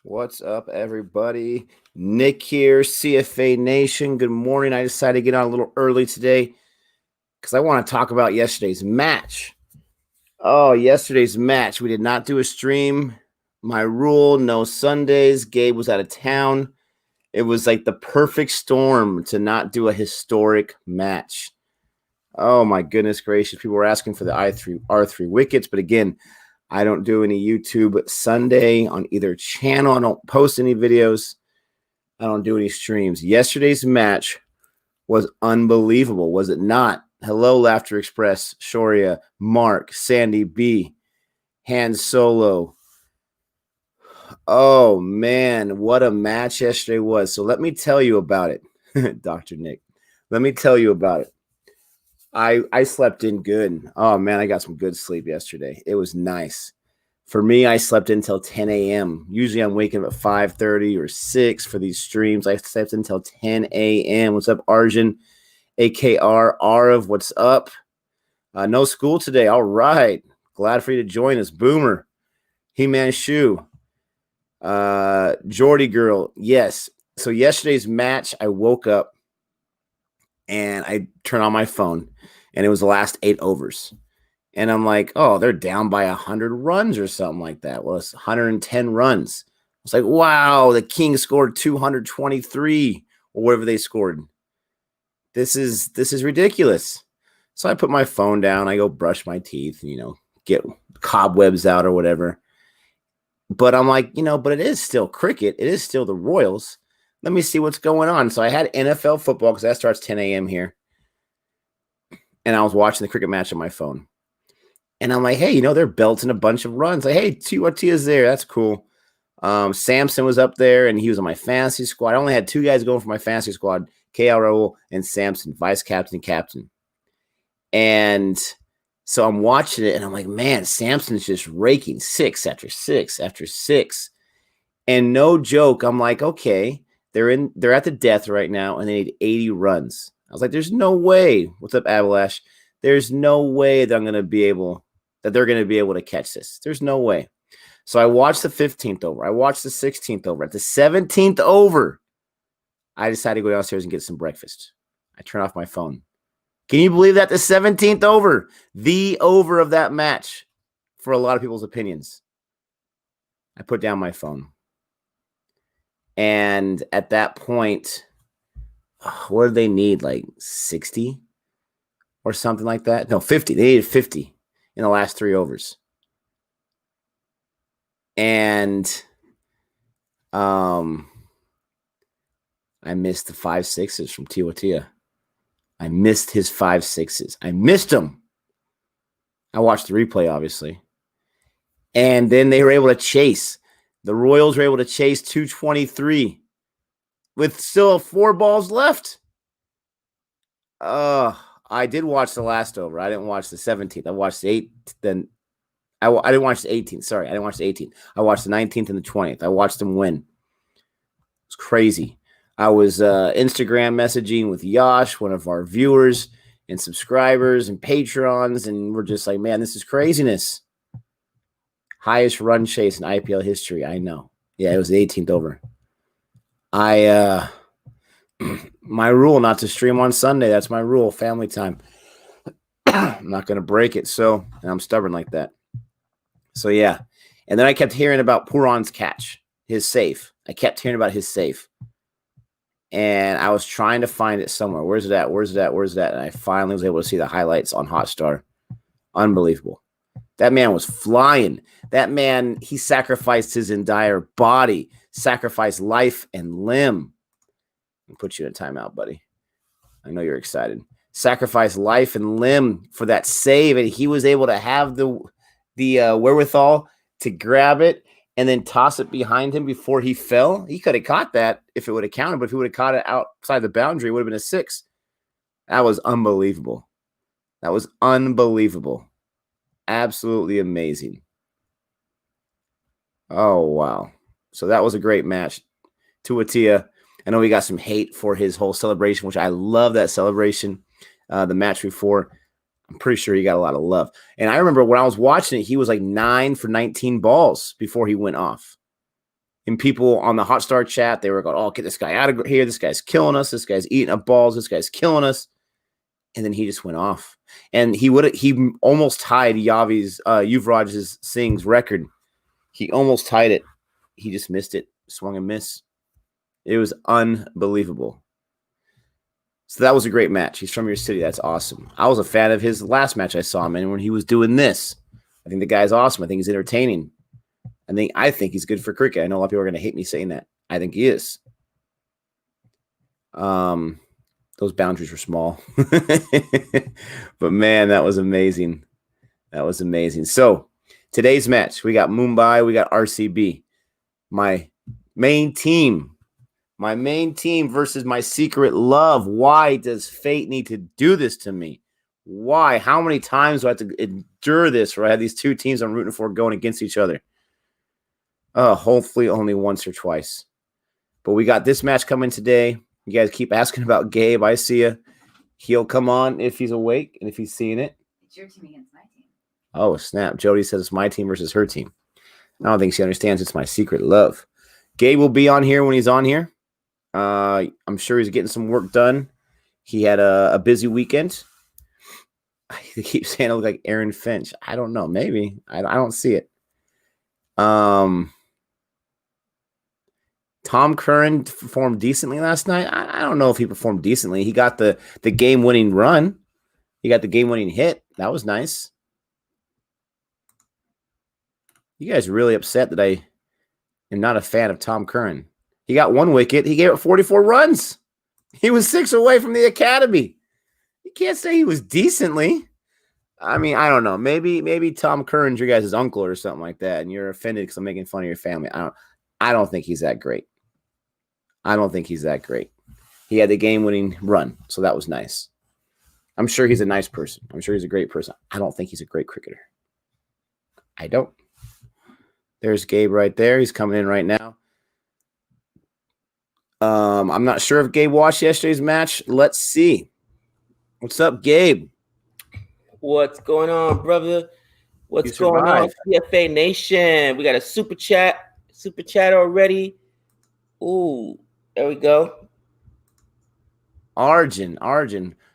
What's up, everybody? Nick here, CFA Nation. Good morning. I decided to get on a little early today because I want to talk about yesterday's match. Oh, yesterday's match. We did not do a stream. My rule, no Sundays. Gabe was out of town. It was like the perfect storm to not do a historic match. Oh, my goodness gracious. People were asking for the R3 wickets, but again, I don't do any YouTube Sunday on either channel. I don't post any videos. I don't do any streams. Yesterday's match was unbelievable, was it not? Hello, Laughter Express, Shoria, Mark, Sandy B, Han Solo. Oh, man, what a match yesterday was. So let me tell you about it, Dr. Nick. Let me tell you about it. I slept in good. Oh, man, I got some good sleep yesterday. It was nice. For me, I slept until 10 a.m. Usually I'm waking up at 5:30 or 6 for these streams. I slept until 10 a.m. What's up, Arjun? AKR, Arav, what's up? No school today. All right. Glad for you to join us. Boomer. He-Man Shoe. Jordy Girl. Yes. So yesterday's match, I woke up and I turned on my phone, and it was the last 8 overs. And I'm like, oh, they're down by 100 runs or something like that. Well, it's 110 runs. It's like, wow, the Kings scored 223 or whatever they scored. This is ridiculous. So I put my phone down. I go brush my teeth, get cobwebs out or whatever. But I'm like, but it is still cricket. It is still the Royals. Let me see what's going on. So I had NFL football because that starts 10 a.m. here. And I was watching the cricket match on my phone. And I'm like, hey, they're belting a bunch of runs. Like, hey, Tia's there. That's cool. Samson was up there, and he was on my fantasy squad. I only had 2 guys going for my fantasy squad, KL Raul and Samson, vice captain, captain. And so I'm watching it, and I'm like, man, Samson's just raking 6 after 6 after 6. And no joke, I'm like, okay, they're at the death right now, and they need 80 runs. I was like, there's no way. What's up, Abalash? There's no way that they're going to be able to catch this. There's no way. So I watched the 15th over. I watched the 16th over. At the 17th over, I decided to go downstairs and get some breakfast. I turned off my phone. Can you believe that? The 17th over, the over of that match for a lot of people's opinions. I put down my phone. And at that point, what did they need? Like 60 or something like that? No, 50. They needed 50 in the last 3 overs. And I missed the 5-6s from Tia. I missed his 5-6s. I missed them. I watched the replay, obviously. And then they were able to chase. The Royals were able to chase 223 with still 4 balls left. I did watch the last over. I didn't watch the 17th. I watched the 8th. Then I didn't watch the 18th. Sorry, I didn't watch the 18th. I watched the 19th and the 20th. I watched them win. It's crazy. I was Instagram messaging with Yash, one of our viewers and subscribers and patrons, and we're just like, man, this is craziness. Highest run chase in IPL history. I know. Yeah, it was the 18th over. My rule not to stream on Sunday. That's my rule. Family time. I'm not going to break it. And I'm stubborn like that. So, yeah. And then I kept hearing about Puran's catch, his save. I kept hearing about his save. And I was trying to find it somewhere. Where's it at? And I finally was able to see the highlights on Hotstar. Unbelievable. That man was flying. That man, he sacrificed his entire body, sacrificed life and limb. I'll put you in a timeout, buddy. I know you're excited. Sacrificed life and limb for that save, and he was able to have the wherewithal to grab it and then toss it behind him before he fell. He could have caught that if it would have counted, but if he would have caught it outside the boundary, it would have been a 6. That was unbelievable. Absolutely amazing. Oh, wow. So that was a great match. Tia, I know he got some hate for his whole celebration, which I love that celebration. The match before, I'm pretty sure he got a lot of love. And I remember when I was watching it, he was like 9 for 19 balls before he went off. And people on the Hot Star chat, they were going, "Oh, get this guy out of here! This guy's killing us! This guy's eating up balls! This guy's killing us!" And then he just went off, and he almost tied Yuvraj Singh's record. He almost tied it. He just missed it, swung and miss. It was unbelievable. So that was a great match. He's from your city. That's awesome. I was a fan of his last match I saw him in when he was doing this. I think the guy's awesome. I think he's entertaining. I think he's good for cricket. I know a lot of people are going to hate me saying that. I think he is. Those boundaries were small. But man, that was amazing. That was amazing. So today's match, we got Mumbai, we got RCB. My main team versus my secret love. Why does fate need to do this to me? Why? How many times do I have to endure this where I have these two teams I'm rooting for going against each other? Hopefully only once or twice. But we got this match coming today. You guys keep asking about Gabe. I see you. He'll come on if he's awake and if he's seeing it. It's your team against my team. Oh, snap. Jody says it's my team versus her team. I don't think she understands it's my secret love. Gabe will be on here when he's on here. I'm sure he's getting some work done. He had a busy weekend. They keep saying I look like Aaron Finch. I don't know. Maybe. I don't see it. Tom Curran performed decently last night. I don't know if he performed decently. He got the game-winning run. He got the game-winning hit. That was nice. You guys are really upset that I am not a fan of Tom Curran. He got one wicket. He gave it 44 runs. He was 6 away from the academy. You can't say he was decently. I mean, I don't know. Maybe Tom Curran's your guys' uncle or something like that, and you're offended because I'm making fun of your family. I don't think he's that great. I don't think he's that great. He had the game-winning run, so that was nice. I'm sure he's a nice person. I'm sure he's a great person. I don't think he's a great cricketer. I don't. There's Gabe right there. He's coming in right now. I'm not sure if Gabe watched yesterday's match. Let's see. What's up, Gabe? What's going on, brother? What's going on, CFA Nation? We got a super chat already. Ooh, there we go. Arjun.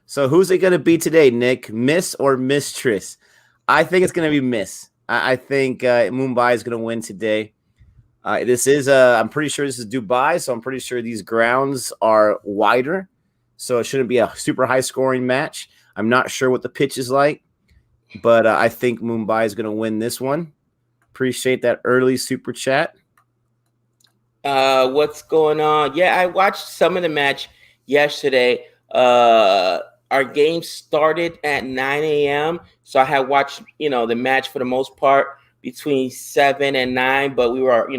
So who's it going to be today, Nick? Miss or Mistress? I think it's going to be Miss. I think Mumbai is going to win today. This is I'm pretty sure this is Dubai, so I'm pretty sure these grounds are wider, so it shouldn't be a super high scoring match. I'm not sure what the pitch is like, but I think Mumbai is going to win this one. Appreciate that early super chat. What's going on? Yeah, I watched some of the match yesterday. Our game started at 9 a.m., so I had watched, the match for the most part between 7 and 9, but we were,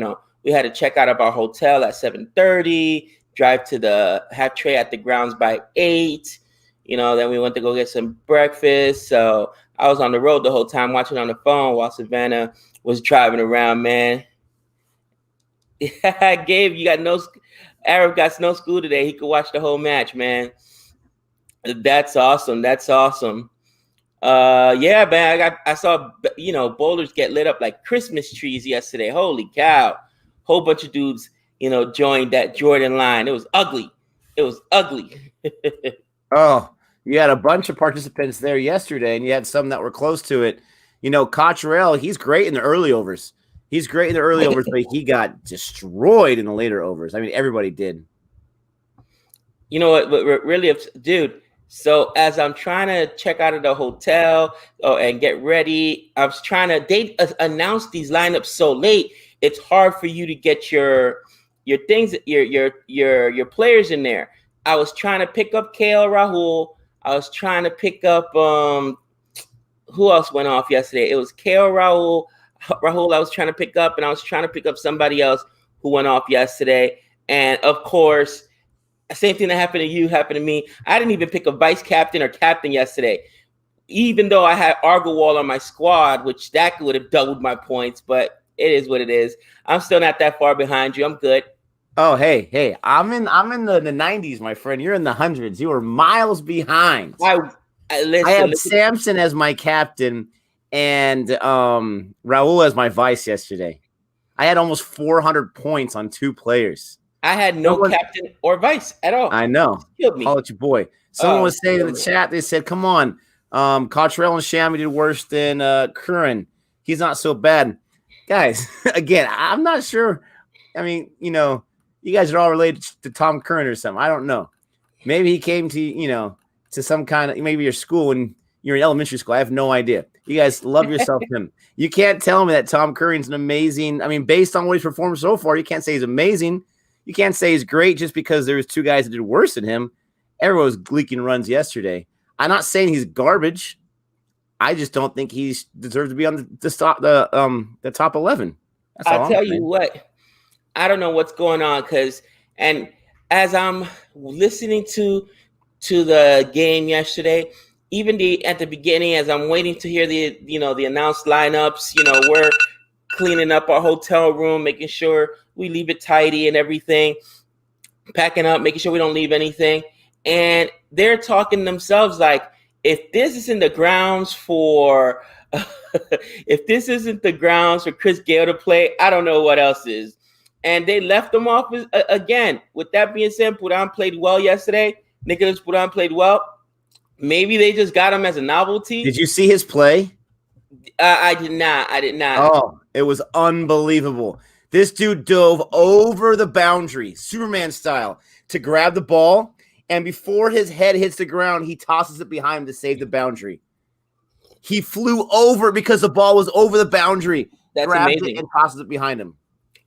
we had to check out of our hotel at 7:30, drive to the have tray at the grounds by 8. Then we went to go get some breakfast. So I was on the road the whole time watching on the phone while Savannah was driving around, man. Gabe, Arab got no school today. He could watch the whole match, man. That's awesome. Yeah, man, I saw, boulders get lit up like Christmas trees yesterday. Holy cow. Whole bunch of dudes, joined that Jordan line. It was ugly. Oh, you had a bunch of participants there yesterday, and you had some that were close to it. Cottrell, he's great in the early overs. But he got destroyed in the later overs. I mean, everybody did. You know what? Really, dude. So as I'm trying to check out of the hotel and get ready, they announced these lineups so late. It's hard for you to get your things, your players in there. I was trying to pick up KL Rahul. I was trying to pick up who else went off yesterday? It was KL Rahul I was trying to pick up, and I was trying to pick up somebody else who went off yesterday. And of course, same thing that happened to you happened to me. I didn't even pick a vice captain or captain yesterday, even though I had Argowal on my squad, which that would have doubled my points, but it is what it is. I'm still not that far behind you. I'm good. Oh, hey, I'm in the 90s, my friend. You're in the hundreds. You were miles behind. I had Samson as my captain and Raul as my vice yesterday. I had almost 400 points on 2 players. I had no captain or vice at all. I know. Killed me. Holla at your boy. Someone was saying in the chat, they said, come on, Cottrell and Shammy did worse than Curran. He's not so bad. Guys, again, I'm not sure. I mean, you guys are all related to Tom Curran or something. I don't know. Maybe he came to, to some kind of, maybe your school when you're in elementary school. I have no idea. You guys love yourself him. You can't tell me that Tom Curran's an amazing. I mean, based on what he's performed so far, you can't say he's amazing. You can't say he's great just because there was 2 guys that did worse than him. Everyone was leaking runs yesterday. I'm not saying he's garbage. I just don't think he deserves to be on the top 11. I'll tell you what. I don't know what's going on and as I'm listening to the game yesterday, even at the beginning, as I'm waiting to hear the announced lineups, we're cleaning up our hotel room, making sure we leave it tidy and everything, packing up, making sure we don't leave anything. And they're talking themselves like, if this isn't the grounds for if this isn't the grounds for Chris Gale to play, I don't know what else is. And they left him off again. With that being said, Puran played well yesterday. Nicholas Puran played well. Maybe they just got him as a novelty. Did you see his play? I did not. Oh, it was unbelievable. This dude dove over the boundary, Superman style, to grab the ball. And before his head hits the ground, he tosses it behind him to save the boundary. He flew over because the ball was over the boundary. That's grabbed amazing. It and tosses it behind him.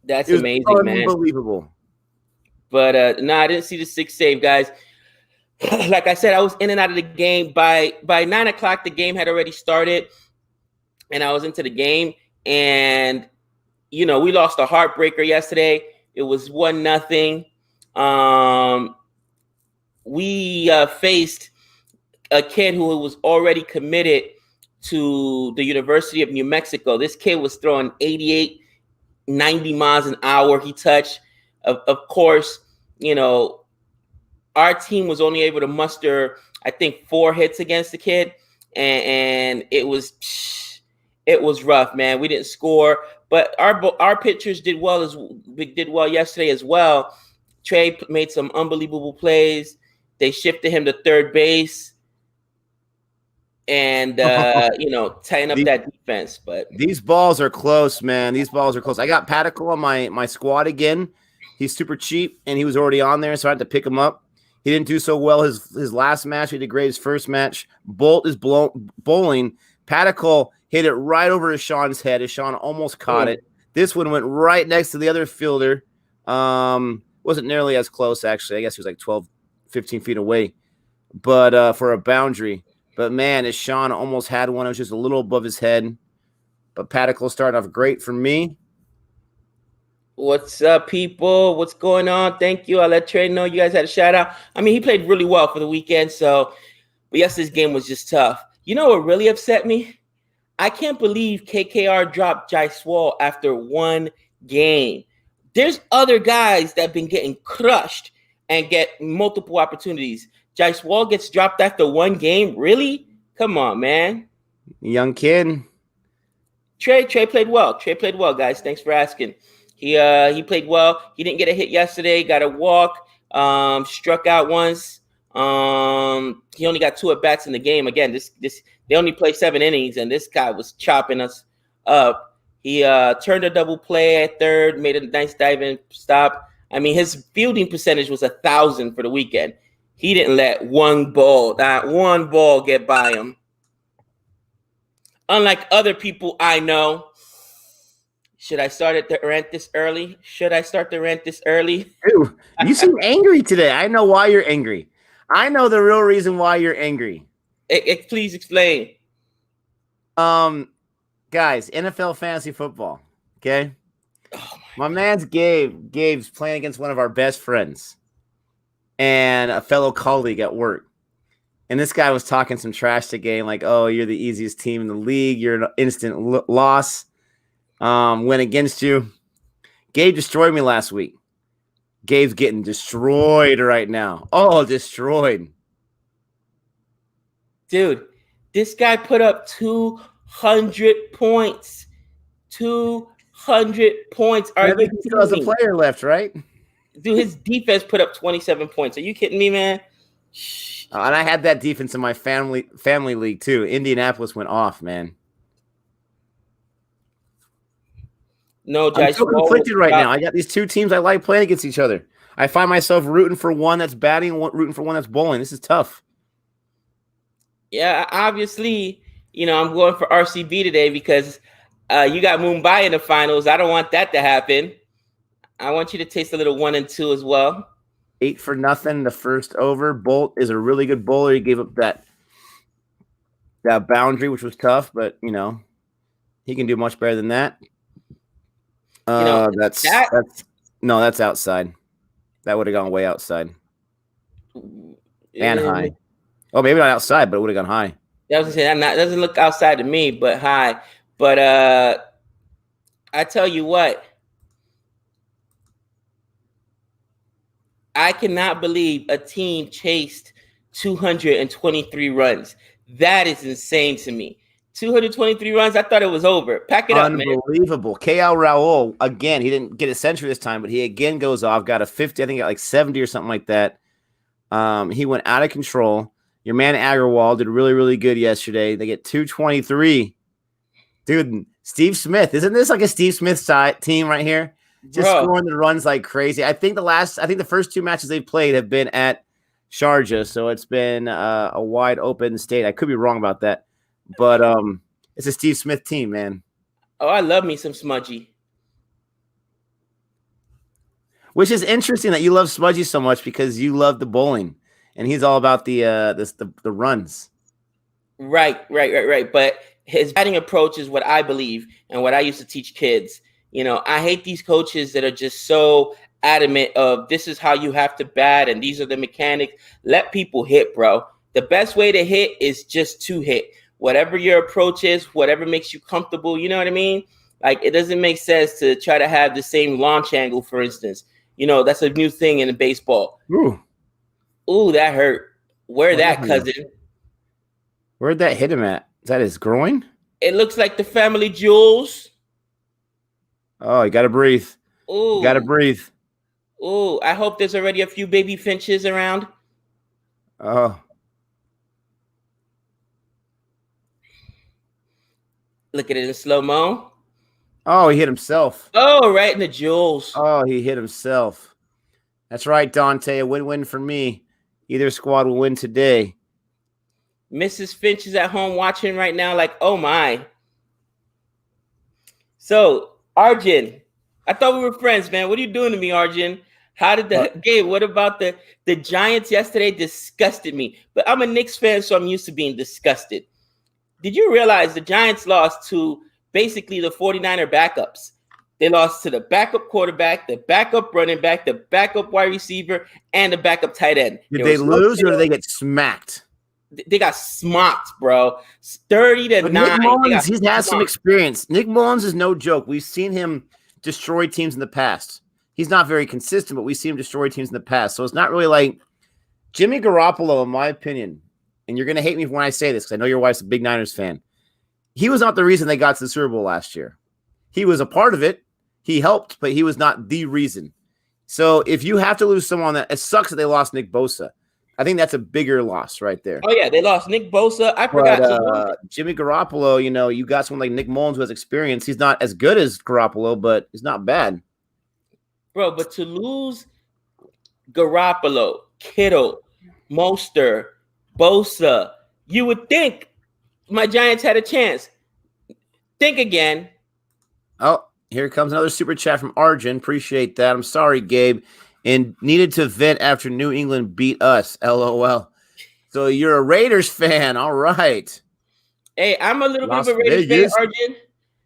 That's amazing, man. Unbelievable. But no, I didn't see the 6th save, guys. Like I said, I was in and out of the game. By 9 o'clock, the game had already started, and I was into the game. And we lost a heartbreaker yesterday. It was 1-0. We faced a kid who was already committed to the University of New Mexico. This kid was throwing 88, 90 miles an hour. He touched. Of course, our team was only able to muster, I think, 4 hits against the kid, and it was rough, man. We didn't score, but our pitchers did well yesterday as well. Trey made some unbelievable plays. They shifted him to third base and tighten up that defense. But these balls are close, man. These balls are close. I got Patical on my squad again. He's super cheap, and he was already on there, so I had to pick him up. He didn't do so well his last match. He did great his first match. Bolt is bowling. Patical hit it right over Sean's head. Sean almost caught it. This one went right next to the other fielder. Wasn't nearly as close, actually. I guess he was like 12, 15 feet away. But for a boundary. But, man, Sean almost had one. It was just a little above his head. But Patical started off great for me. What's up, people? What's going on? Thank you. I'll let Trey know you guys had a shout out. I mean, he played really well for the weekend. But yesterday's game was just tough. You know what really upset me? I can't believe KKR dropped Jaiswal after 1 game. There's other guys that have been getting crushed and get multiple opportunities. Jaiswal gets dropped after 1 game? Really? Come on, man. Young kid. Trey played well. Trey played well, guys. Thanks for asking. He played well. He didn't get a hit yesterday. Got a walk. Struck out once. He only got 2 at-bats in the game. Again, they only played 7 innings, and this guy was chopping us up. He turned a double play at third, made a nice diving stop. I mean, his fielding percentage was 1,000 for the weekend. He didn't let not one ball get by him. Unlike other people I know. Should I start the rant this early? Ew, you seem angry today. I know why you're angry. I know the real reason why you're angry. Please explain. Guys, NFL fantasy football. Okay. Oh my man's Gabe's playing against one of our best friends and a fellow colleague at work. And this guy was talking some trash to Gabe, like, oh, you're the easiest team in the league. You're an instant loss. Went against you. Gabe destroyed me last week. Gabe's getting destroyed right now. Oh, destroyed. Dude, this guy put up 200 points. 100 points. Are you He still has a kidding me? player left, right? Dude, his defense put up 27 points. Are you kidding me, man? And I had that defense in my family league too. Indianapolis went off, man. No, I'm Josh so conflicted right now. I got these two teams I like playing against each other. I find myself rooting for one that's batting, rooting for one that's bowling. This is tough. Yeah, obviously, I'm going for RCB today because you got Mumbai in the finals. I don't want that to happen. I want you to taste a little 1 and 2 as well. 8 for nothing the first over. Bolt is a really good bowler. He gave up that boundary, which was tough, but he can do much better than that. That's outside. That would have gone way outside and high. Oh, maybe not outside, but it would have gone high. I was gonna say that doesn't look outside to me, but high. But I tell you what, I cannot believe a team chased 223 runs. That is insane to me. 223 runs. I thought it was over. Pack it up, man. Unbelievable. KL Raul, again, he didn't get a century this time, but he again goes off, got a 50, I think got like 70 or something like that. He went out of control. Your man Agarwal did really, really good yesterday. They get 223. Dude, Steve Smith. Isn't this like a Steve Smith side team right here? Just scoring the runs like crazy. I think the first 2 matches they've played have been at Sharjah, so it's been a wide open state. I could be wrong about that. But it's a Steve Smith team, man. Oh, I love me some Smudgy. Which is interesting that you love Smudgy so much because you love the bowling, and he's all about the runs. Right. But his batting approach is what I believe and what I used to teach kids. I hate these coaches that are just so adamant of this is how you have to bat and these are the mechanics. Let people hit, bro. The best way to hit is just to hit. Whatever your approach is, whatever makes you comfortable, you know what I mean? Like, it doesn't make sense to try to have the same launch angle, for instance. That's a new thing in the baseball. Ooh, that hurt. Where'd that, cousin? Where'd that hit him at? Is that his groin? It looks like the family jewels. Oh, you got to breathe. Ooh. You got to breathe. Ooh, I hope there's already a few baby finches around. Oh. Look at it in slow-mo. Oh, he hit himself. Oh, right in the jewels. Oh, he hit himself. That's right, Dante. A win-win for me. Either squad will win today. Mrs. Finch is at home watching right now like, oh, my. So, Arjun, I thought we were friends, man. What are you doing to me, Arjun? How did the game? What about the Giants yesterday? Disgusted me. But I'm a Knicks fan, so I'm used to being disgusted. Did you realize the Giants lost to basically the 49er backups? They lost to the backup quarterback, the backup running back, the backup wide receiver, and the backup tight end. Did they lose or did they get smacked? They got smocked, bro. 30-9. Nick Mullins, he has some experience. Nick Mullins is no joke. We've seen him destroy teams in the past. He's not very consistent, but we've seen him destroy teams in the past. So it's not really like Jimmy Garoppolo, in my opinion, and you're going to hate me when I say this because I know your wife's a big Niners fan. He was not the reason they got to the Super Bowl last year. He was a part of it. He helped, but he was not the reason. So if you have to lose someone it sucks that they lost Nick Bosa. I think that's a bigger loss right there. Oh, yeah, they lost Nick Bosa. I forgot. Jimmy Garoppolo, you got someone like Nick Mullins who has experience. He's not as good as Garoppolo, but he's not bad. Bro, but to lose Garoppolo, Kittle, Mostert, Bosa, you would think my Giants had a chance. Think again. Oh, here comes another super chat from Arjun. Appreciate that. I'm sorry, Gabe. And needed to vent after New England beat us. LOL. So you're a Raiders fan. All right. Hey, I'm a little bit of a Raiders fan, Arjun.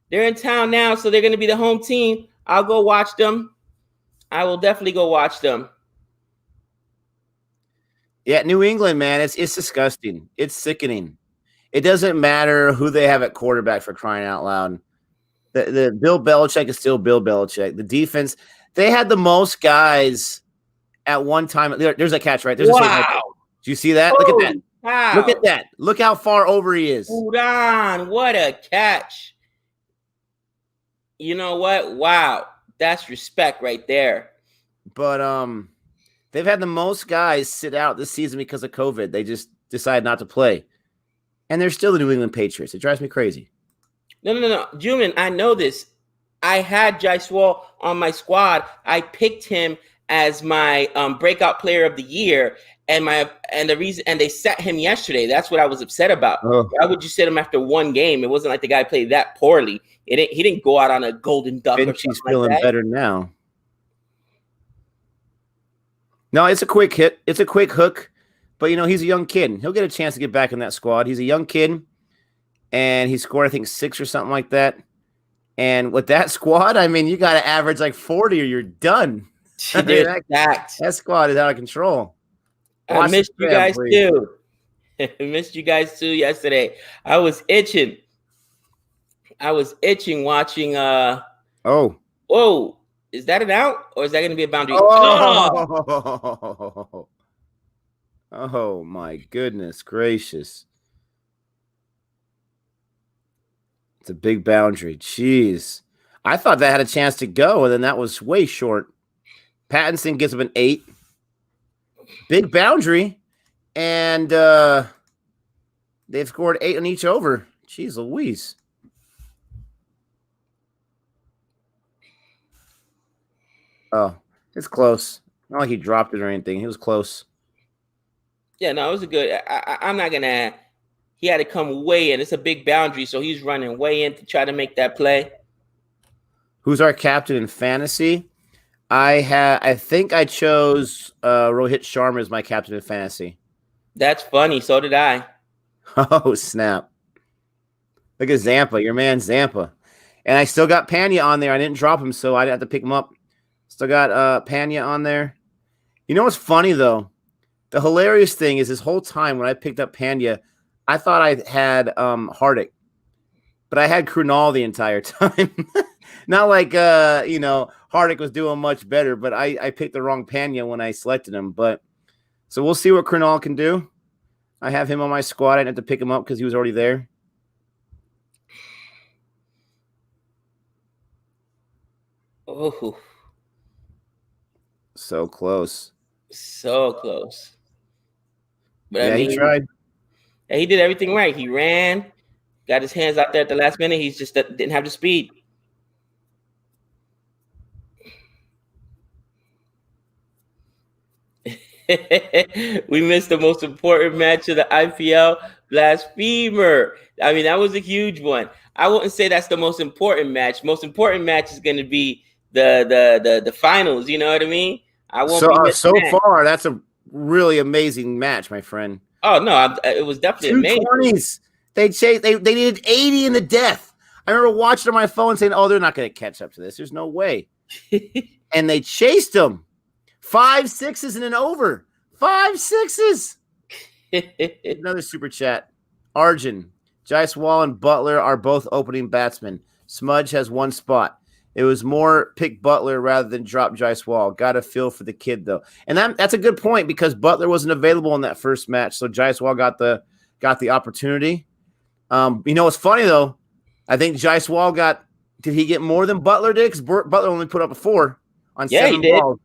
They're in town now, so they're going to be the home team. I'll go watch them. I will definitely go watch them. Yeah, New England, man, it's disgusting. It's sickening. It doesn't matter who they have at quarterback, for crying out loud. The Bill Belichick is still Bill Belichick. The defense, they had the most guys at one time. There's a catch, right? There's a save right there. Do you see that? Look at that. Wow. Look at that. Look how far over he is. Puran, what a catch. You know what? Wow, that's respect right there. But they've had the most guys sit out this season because of COVID. They just decided not to play, and they're still the New England Patriots. It drives me crazy. No. Julian, I know this. I had Jaiswal on my squad. I picked him as my breakout player of the year, and they sat him yesterday. That's what I was upset about. Oh. Why would you sit him after one game? It wasn't like the guy played that poorly. He didn't go out on a golden duck. Finchie's feeling better now. No, it's a quick hit. It's a quick hook. But, he's a young kid. He'll get a chance to get back in that squad. He's a young kid, and he scored, I think, 6 or something like that. And with that squad, I mean, you got to average like 40 or you're done. That squad is out of control. I missed you guys too. I missed you guys too yesterday. I was itching watching. Whoa, is that an out or is that going to be a boundary? Oh my goodness gracious! It's a big boundary. Jeez, I thought that had a chance to go, and then that was way short. Pattinson gives him an 8. Big boundary, and they've scored 8 on each over. Jeez Louise. Oh, it's close. Not like he dropped it or anything. He was close. Yeah, no, it was a good. I'm not going to. He had to come way in. It's a big boundary, so he's running way in to try to make that play. Who's our captain in fantasy? I think I chose Rohit Sharma as my captain in fantasy. That's funny. So did I. Oh, snap. Look at Zampa, your man Zampa. And I still got Pena on there. I didn't drop him, so I didn't have to pick him up. Still got Pena on there. You know what's funny, though? The hilarious thing is this whole time when I picked up Pena, I thought I had Hardick. But I had Krunal the entire time. Not like, Hardick was doing much better, but I picked the wrong Pena when I selected him. But so we'll see what Krunal can do. I have him on my squad. I didn't have to pick him up because he was already there. Oh. So close. So close. But yeah, he tried. Yeah, he did everything right. He ran, got his hands out there at the last minute. He just didn't have the speed. We missed the most important match of the IPL, Blasphemer. I mean, that was a huge one. I wouldn't say that's the most important match. Most important match is going to be the finals. You know what I mean? I won't be so far. That's a really amazing match, my friend. Oh no, it was definitely amazing. 220s. They needed 80 in the death. I remember watching on my phone saying, "Oh, they're not going to catch up to this. There's no way." And they chased them. 5 6s and an over. 5 6s. Another super chat. Arjun, Jaiswal, and Butler are both opening batsmen. Smudge has 1 spot. It was more pick Butler rather than drop Jaiswal. Got a feel for the kid, though. And that's a good point because Butler wasn't available in that first match, so Jaiswal got the opportunity. What's funny, though? I think Jaiswal did he get more than Butler did? Because Butler only put up a 4 on 7 balls.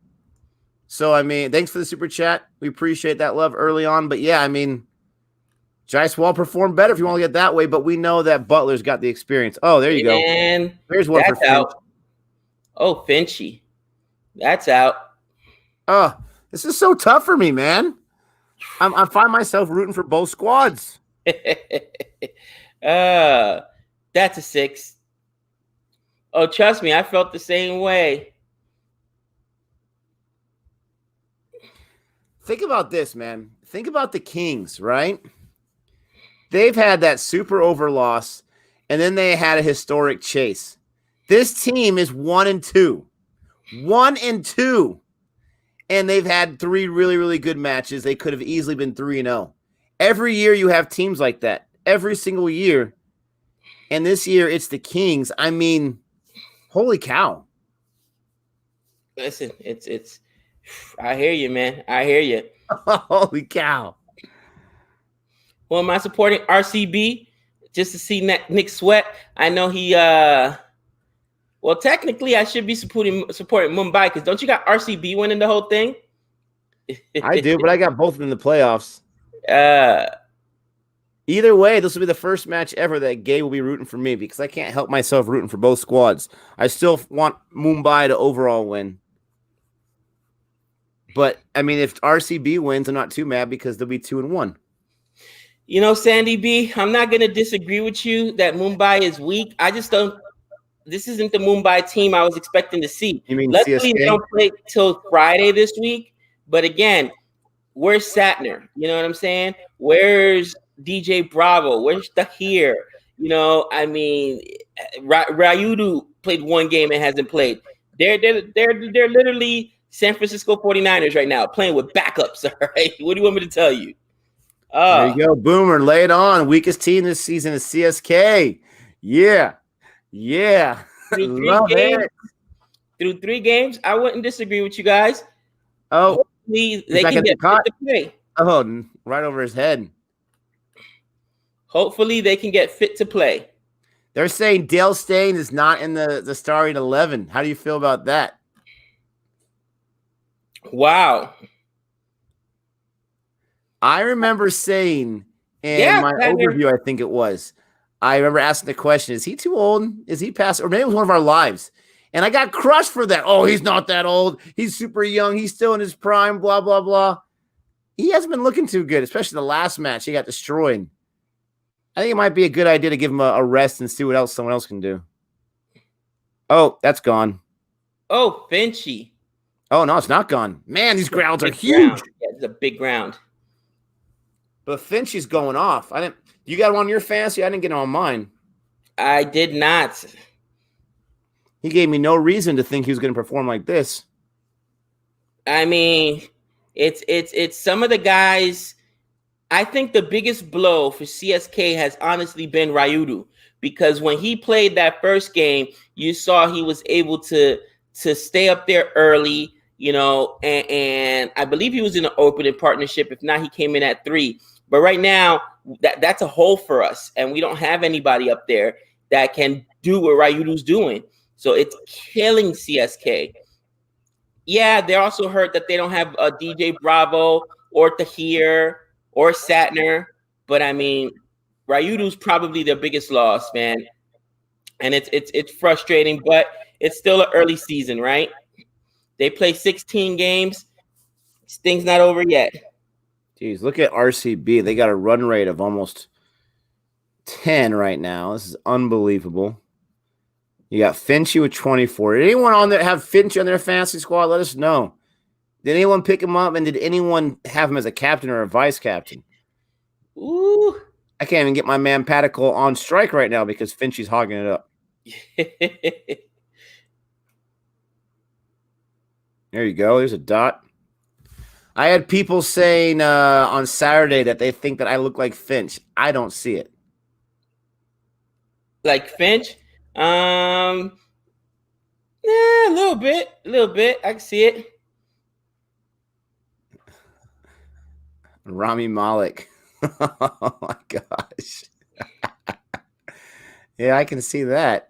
So, I mean, thanks for the super chat. We appreciate that love early on. But, yeah, I mean, Jaiswal performed better if you want to get that way, but we know that Butler's got the experience. Oh, there you go. And there's one for Finch. Out. Oh, Finchy. That's out. Oh, this is so tough for me, man. I find myself rooting for both squads. That's a 6. Oh, trust me, I felt the same way. Think about this, man. Think about the Kings, right? They've had that super over loss, and then they had a historic chase. This team is 1-2. 1-2. And they've had 3 really, really good matches. They could have easily been 3-0. Every year you have teams like that. Every single year. And this year it's the Kings. I mean, holy cow. Listen, it's I hear you, man. I hear you. Holy cow. Who am I supporting? RCB, just to see Nick Sweat. I know he Well, technically, I should be supporting Mumbai because don't you got RCB winning the whole thing? I do, but I got both of them in the playoffs. uh, Either way, this will be the first match ever that Gay will be rooting for me because I can't help myself rooting for both squads. I still want Mumbai to overall win. But, I mean, if RCB wins, I'm not too mad because they'll be 2-1. You know, Sandy B, I'm not going to disagree with you that Mumbai is weak. I just don't. This isn't the Mumbai team I was expecting to see. You mean Luckily, CSK? they don't play till Friday this week. But again, where's Satner? You know what I'm saying? Where's DJ Bravo? Where's Tahir? You know, I mean, Rayudu played one game and hasn't played. They're literally San Francisco 49ers right now playing with backups. All right, what do you want me to tell you? There you go, Boomer. Lay it on. Weakest team this season is CSK. Yeah. Love it. Through 3 games, I wouldn't disagree with you guys. Oh, hopefully they can get fit to play. Oh, right over his head. Hopefully they can get fit to play. They're saying Dale Steyn is not in the starting 11. How do you feel about that? Wow. I remember saying in my overview, I think it was, I remember asking the question, is he too old? Is he past? Or maybe it was one of our lives. And I got crushed for that. Oh, he's not that old. He's super young. He's still in his prime, blah, blah, blah. He hasn't been looking too good, especially the last match. He got destroyed. I think it might be a good idea to give him a rest and see what else someone else can do. Oh, that's gone. Oh, Finchy. Oh, no, it's not gone. Man, these grounds are huge. Yeah, it's a big ground. But Finchy's going off. You got him on your fantasy? I didn't get him on mine. I did not. He gave me no reason to think he was going to perform like this. I mean, it's some of the guys. I think the biggest blow for CSK has honestly been Rayudu, because when he played that first game, you saw he was able to stay up there early, you know, and I believe he was in an opening partnership. If not, he came in at 3. But right now, that's a hole for us, and we don't have anybody up there that can do what Rayudu's doing. So it's killing CSK. Yeah, they're also hurt that they don't have a DJ Bravo or Tahir or Satner. But I mean, Rayudu's probably their biggest loss, man. And it's frustrating, but it's still an early season, right? They play 16 games. This thing's not over yet. Jeez, look at RCB. They got a run rate of almost 10 right now. This is unbelievable. You got Finchy with 24. Did anyone on there have Finchy on their fantasy squad? Let us know. Did anyone pick him up, and did anyone have him as a captain or a vice captain? Ooh. I can't even get my man Paticle on strike right now because Finchy's hogging it up. There you go. There's a dot. I had people saying on Saturday that they think that I look like Finch. I don't see it. Like Finch? Yeah, a little bit. I can see it. Rami Malek. Oh my gosh. Yeah, I can see that.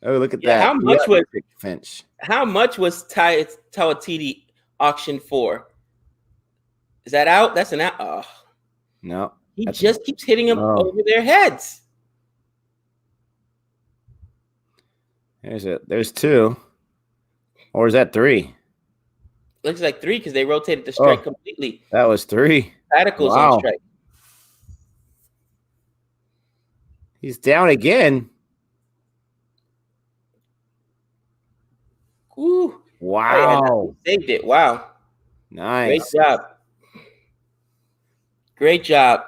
Oh, look at that. How much was Finch? How much was Tawatiti auctioned for? Is that out? That's an out. Oh. No. He just keeps hitting them over their heads. There's 2. Or is that 3? Looks like 3 because they rotated the strike completely. That was 3. Paticle's on strike. He's down again. Ooh. Wow. Saved it. Wow. Nice. Great job.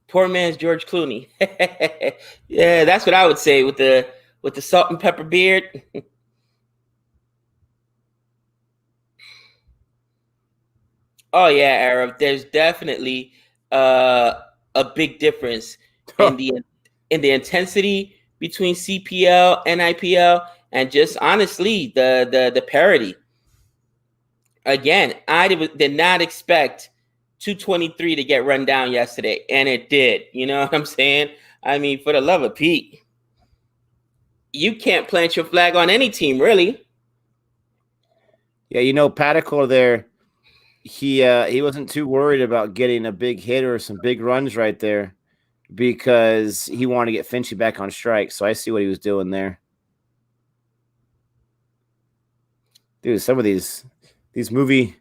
Poor man's George Clooney. Yeah, that's what I would say with the salt and pepper beard. Oh yeah, Arab. There's definitely a big difference in the intensity between CPL and IPL, and just honestly the parity. Again, I did not expect 223 to get run down yesterday, and it did. You know what I'm saying? I mean, for the love of Pete, you can't plant your flag on any team, really. Yeah, Paticore there, he wasn't too worried about getting a big hit or some big runs right there because he wanted to get Finchy back on strike. So I see what he was doing there. Dude, some of these movie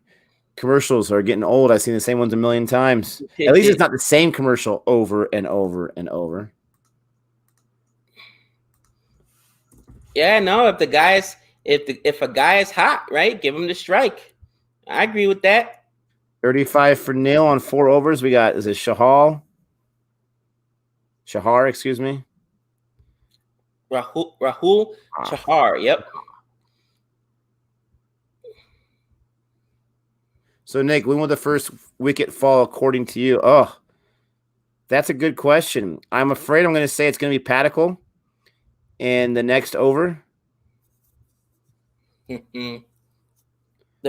commercials are getting old. I've seen the same ones a million times. At least it's not the same commercial over and over and over. Yeah, no, if a guy is hot, right, give him the strike. I agree with that. 35 for nil on 4 overs. We got, is it Shahar, excuse me. Rahul Chahar, yep. So, Nick, when will the first wicket fall according to you? Oh, that's a good question. I'm afraid I'm going to say it's going to be Paticle in the next over. The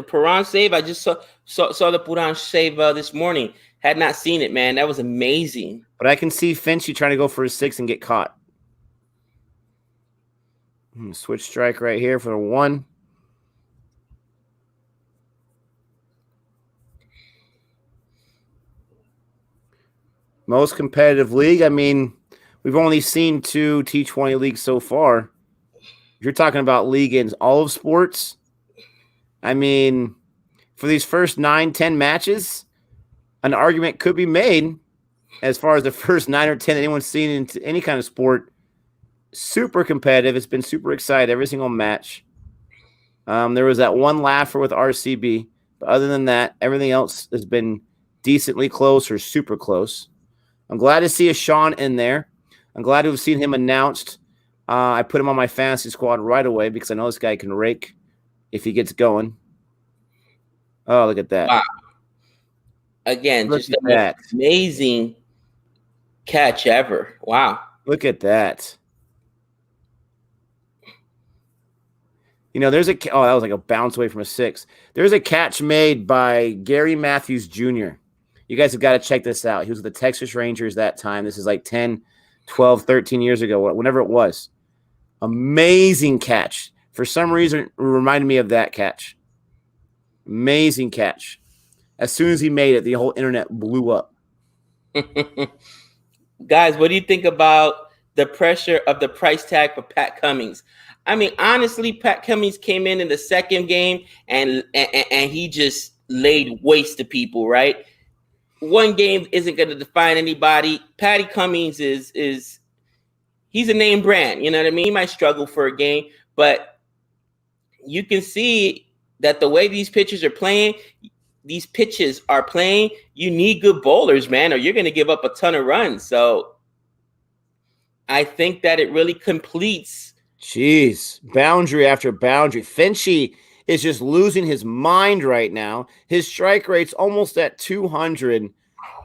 Puran save, I just saw the Puran save this morning. Had not seen it, man. That was amazing. But I can see Finchy trying to go for a 6 and get caught. Switch strike right here for a 1. Most competitive league. I mean, we've only seen 2 T20 leagues so far. If you're talking about league in all of sports, I mean, for these first 9-10 matches, an argument could be made as far as the first 9 or 10 anyone's seen in any kind of sport. Super competitive. It's been super exciting every single match. There was that one laugher with RCB, but other than that, everything else has been decently close or super close. I'm glad to see a Sean in there. I'm glad to have seen him announced. I put him on my fantasy squad right away because I know this guy can rake if he gets going. Oh, look at that. Wow. Again, just the most amazing catch ever. Wow. Look at that. There's that was like a bounce away from a 6. There's a catch made by Gary Matthews Jr. You guys have got to check this out. He was with the Texas Rangers that time. This is like 10, 12, 13 years ago, whenever it was. Amazing catch. For some reason, it reminded me of that catch. Amazing catch. As soon as he made it, the whole internet blew up. Guys, what do you think about the pressure of the price tag for Pat Cummins? I mean, honestly, Pat Cummins came in the second game and he just laid waste to people, right? One game isn't going to define anybody. Patty Cummins is he's a name brand. You know what I mean? He might struggle for a game, but you can see that the way these pitchers are playing, you need good bowlers, man, or you're going to give up a ton of runs. So I think that it really completes. Jeez, boundary after boundary. Finchy is just losing his mind right now. His strike rate's almost at 200.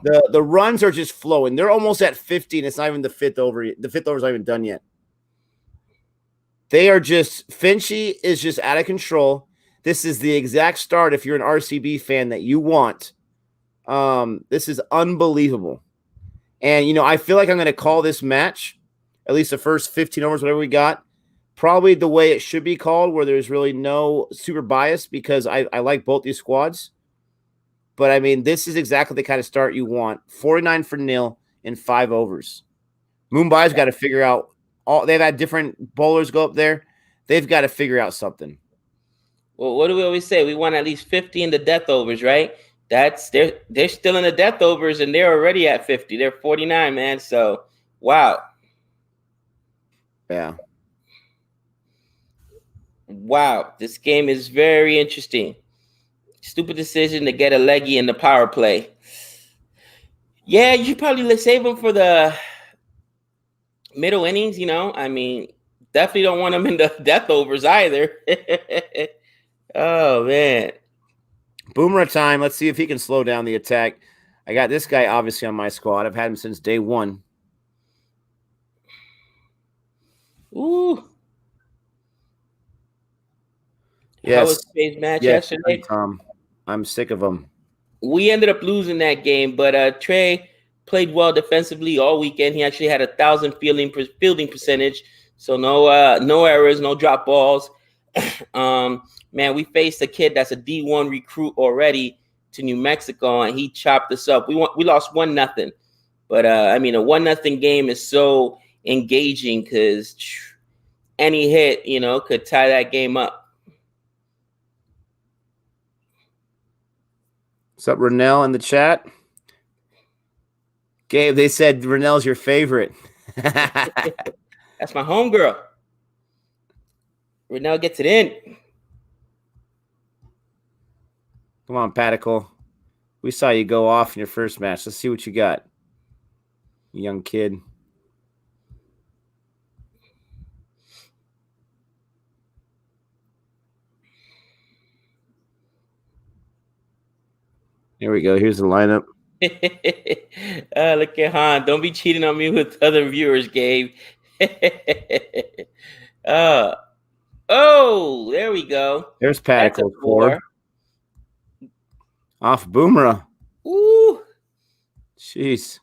The runs are just flowing. They're almost at 50, and it's not even the fifth over. The fifth over's not even done yet. They are just, Finchy is just out of control. This is the exact start, if you're an RCB fan, that you want. This is unbelievable. And, I feel like I'm going to call this match, at least the first 15 overs, whatever we got, probably the way it should be called, where there's really no super bias, because I like both these squads. But, I mean, this is exactly the kind of start you want. 49 for nil in 5 overs. Mumbai's got to figure out they've had different bowlers go up there. They've got to figure out something. Well, what do we always say? We want at least 50 in the death overs, right? They're still in the death overs, and they're already at 50. They're 49, man. So, wow. Yeah. Wow. This game is very interesting. Stupid decision to get a leggy in the power play. Yeah, you should probably save them for the middle innings, I mean, definitely don't want them in the death overs either. Oh, man. Boomerang time. Let's see if he can slow down the attack. I got this guy obviously on my squad. I've had him since day one. Ooh. Yes. How was today's match yesterday? Tom. I'm sick of them. We ended up losing that game, but Trey, played well defensively all weekend. He actually had 1,000 fielding percentage. So no errors, no drop balls. Man, we faced a kid that's a D1 recruit already to New Mexico, and he chopped us up. We lost 1-0. But I mean, a 1-0 game is so engaging because any hit, could tie that game up. What's up, Renell in the chat? Gabe, they said Renell's your favorite. That's my homegirl. Renell gets it in. Come on, Paticle. We saw you go off in your first match. Let's see what you got, young kid. Here we go. Here's the lineup. Look at Han. Don't be cheating on me with other viewers, Gabe. Oh, there we go. There's Paticle 4. Off Boomerang. Ooh. Jeez.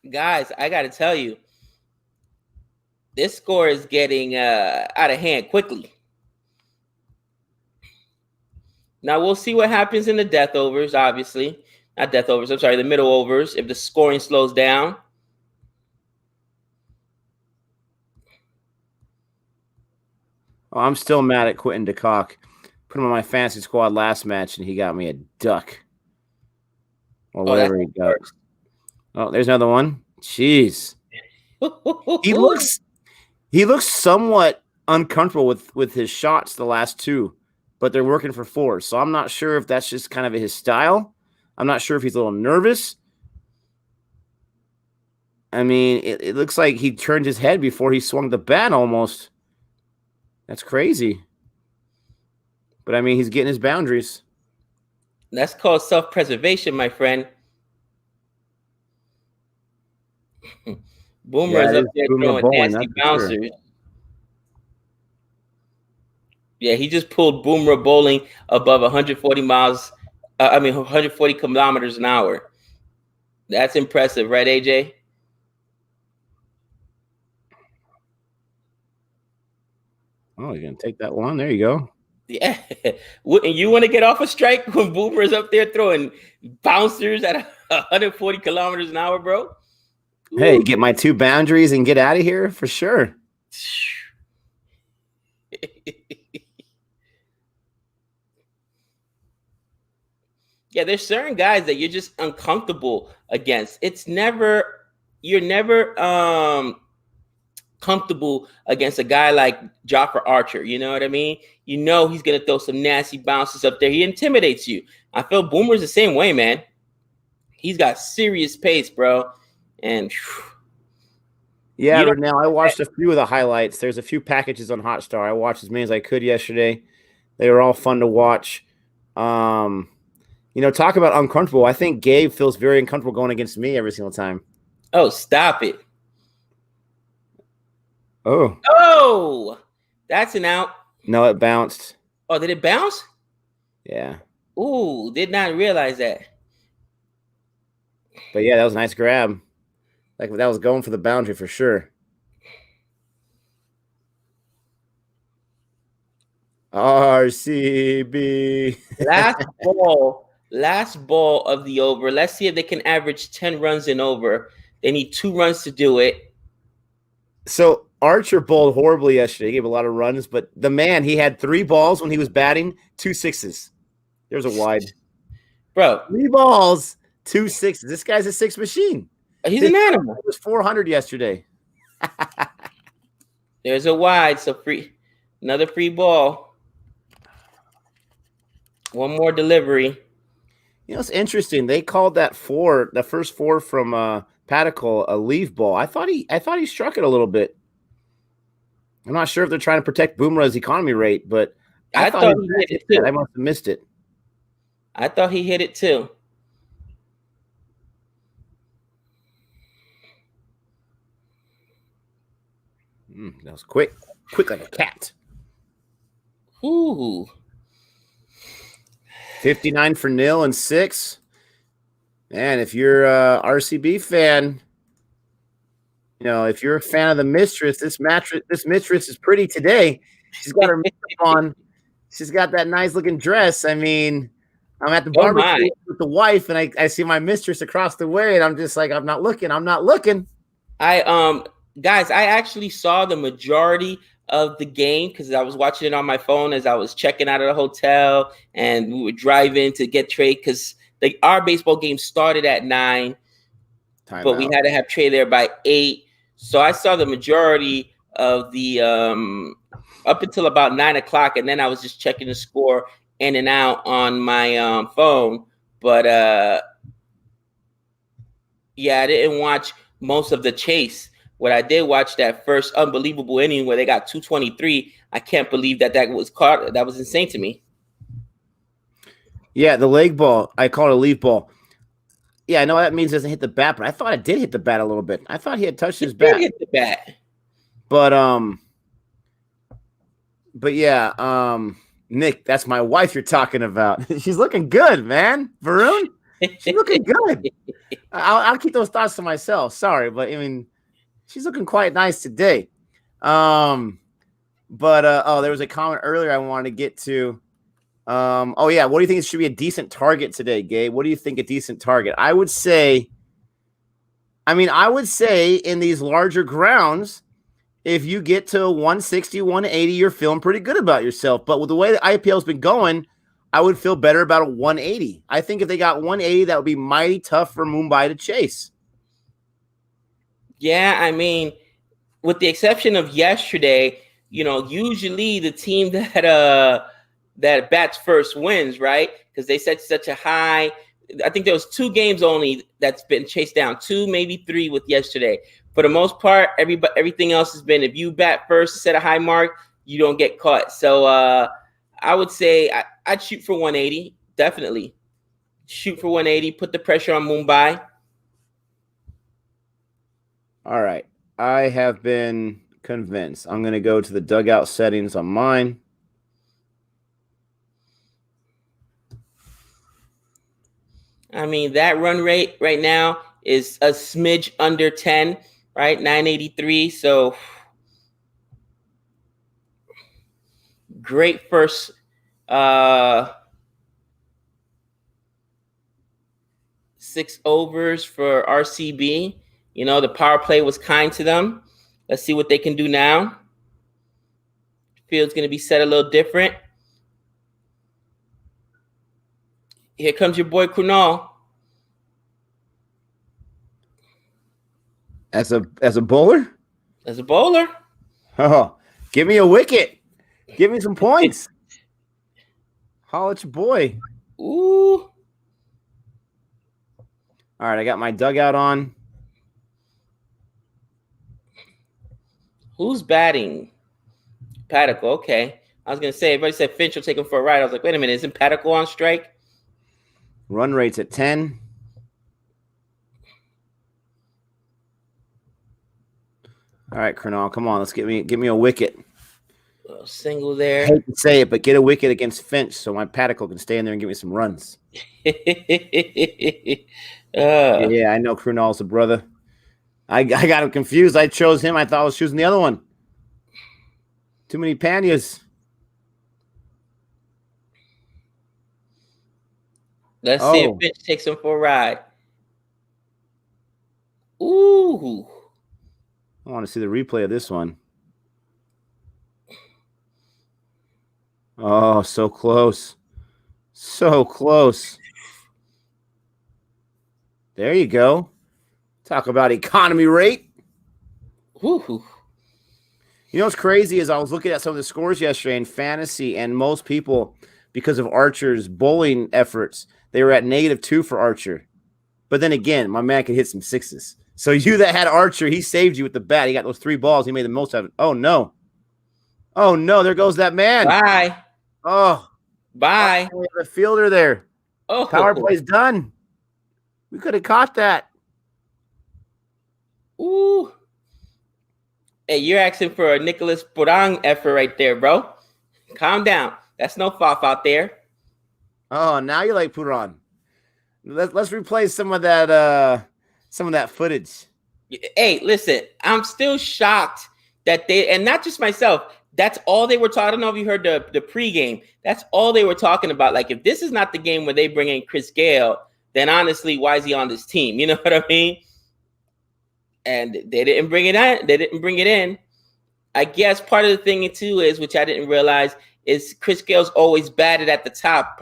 Guys, I got to tell you, this score is getting out of hand quickly. Now, we'll see what happens in the death overs, obviously. Not death overs, I'm sorry, the middle overs, if the scoring slows down. Oh, I'm still mad at Quentin DeCock. Put him on my fantasy squad last match, and he got me a duck. Or whatever he got. Oh, there's another one. Jeez. He looks somewhat uncomfortable with his shots the last two, but they're working for 4. So I'm not sure if that's just kind of his style. I'm not sure if he's a little nervous. I mean, it looks like he turned his head before he swung the bat almost. That's crazy. But, I mean, he's getting his boundaries. That's called self-preservation, my friend. Boomer's up there throwing nasty bouncers. Sure. Yeah, he just pulled Boomer bowling above 140 kilometers an hour. That's impressive, right, AJ? Oh, you're going to take that one? There you go. Yeah. Wouldn't you want to get off a strike when Boomer's up there throwing bouncers at 140 kilometers an hour, bro? Ooh. Hey, get my 2 boundaries and get out of here for sure. Yeah, there's certain guys that you're just uncomfortable against. You're never comfortable against a guy like Joffrey Archer. You know what I mean? You know he's gonna throw some nasty bounces up there. He intimidates you. I feel Boomer's the same way, man. He's got serious pace, bro. And yeah, Renell, I watched a few of the highlights. There's a few packages on Hotstar. I watched as many as I could yesterday. They were all fun to watch. Talk about uncomfortable. I think Gabe feels very uncomfortable going against me every single time. Oh, stop it. Oh, that's an out. No, it bounced. Oh, did it bounce? Yeah. Ooh, did not realize that. But yeah, that was a nice grab. Like that was going for the boundary for sure. RCB. Last ball of the over. Let's see if they can average 10 runs and over. They need 2 runs to do it. So Archer bowled horribly yesterday. He gave a lot of runs, but the man, he had 3 balls when he was batting, 2 sixes. There's a wide. Bro. 3 balls, 2 sixes. This guy's a 6 machine. He's an animal. It was 400 yesterday. There's a wide, so another free ball. One more delivery. It's interesting. They called that 4, the first 4 from Paticle, a leave ball. I thought he struck it a little bit. I'm not sure if they're trying to protect Boomerang's economy rate, but I thought he hit it too. I must have missed it. I thought he hit it too. That was quick like a cat. Ooh. 59 for 0 and 6. And if you're a RCB fan, if you're a fan of the mistress, this mistress is pretty today. She's got her makeup on. She's got that nice looking dress. I mean, I'm at the Oh barbecue my. with the wife, and I see my mistress across the way, and I'm just like, I'm not looking. Guys, I actually saw the majority of the game because I was watching it on my phone as I was checking out of the hotel, and we would drive in to get trade because our baseball game started at 9, but we had to have trade there by 8. So I saw the majority of the up until about 9 o'clock, and then I was just checking the score in and out on my phone. But yeah, I didn't watch most of the chase. What I did watch that first unbelievable inning where they got 223. I can't believe that was caught. That was insane to me. Yeah, the leg ball. I call it a leaf ball. Yeah, I know that means it doesn't hit the bat, but I thought it did hit the bat a little bit. I thought he had touched his bat. Hit the bat. But yeah, Nick, that's my wife you're talking about. She's looking good, man. Varun, she's looking good. I'll keep those thoughts to myself. Sorry, but I mean, she's looking quite nice today. There was a comment earlier I wanted to get to. What do you think it should be a decent target today, Gabe? What do you think a decent target? I would say in these larger grounds, if you get to 160, 180, you're feeling pretty good about yourself. But with the way the IPL's been going, I would feel better about a 180. I think if they got 180, that would be mighty tough for Mumbai to chase. Yeah, I mean, with the exception of yesterday, usually the team that bats first wins, right? Because they set such a high. I think there was 2 games only that's been chased down, 2, maybe 3 with yesterday. For the most part, everything else has been, if you bat first, set a high mark, you don't get caught. So I would say I'd shoot for 180, definitely. Shoot for 180, put the pressure on Mumbai. All right. I have been convinced. I'm going to go to the dugout settings on mine. I mean, that run rate right now is a smidge under 10, right? 983. So great first 6 overs for RCB. The power play was kind to them. Let's see what they can do now. Field's going to be set a little different. Here comes your boy Kunal. As a bowler? As a bowler? Oh, give me a wicket. Give me some points. Holla at your boy. Ooh. All right, I got my dugout on. Who's batting? Padicle, okay. I was going to say, everybody said Finch will take him for a ride. I was like, wait a minute, isn't Padicle on strike? Run rate's at 10. All right, Colonel, come on. Let's give me a wicket. A single there. I hate to say it, but get a wicket against Finch so my Padicle can stay in there and give me some runs. Yeah, I know Krunal's a brother. I got him confused. I chose him. I thought I was choosing the other one. Too many Panyas. Let's see if Finch takes him for a ride. Ooh. I want to see the replay of this one. Oh, so close. So close. There you go. Talk about economy rate. Ooh. You know what's crazy is I was looking at some of the scores yesterday in fantasy, and most people, because of Archer's bowling efforts, they were at -2 for Archer. But then again, my man could hit some 6s. So you that had Archer, he saved you with the bat. He got those 3 balls. He made the most of it. Oh, no. Oh, no. There goes that man. Bye. Oh. Bye. We have a fielder there. Oh. Power play's done. We could have caught that. Ooh. Hey, you're asking for a Nicholas Puran effort right there, bro. Calm down. That's no Faf out there. Oh, now you like Puran. Let's replay some of that footage. Hey, listen, I'm still shocked that they, and not just myself, that's all they were talking. I don't know if you heard the pregame. That's all they were talking about. Like, if this is not the game where they bring in Chris Gale, then honestly, why is he on this team? You know what I mean? And they didn't bring it in. They didn't bring it in. I guess part of the thing too is, which I didn't realize, is Chris Gale's always batted at the top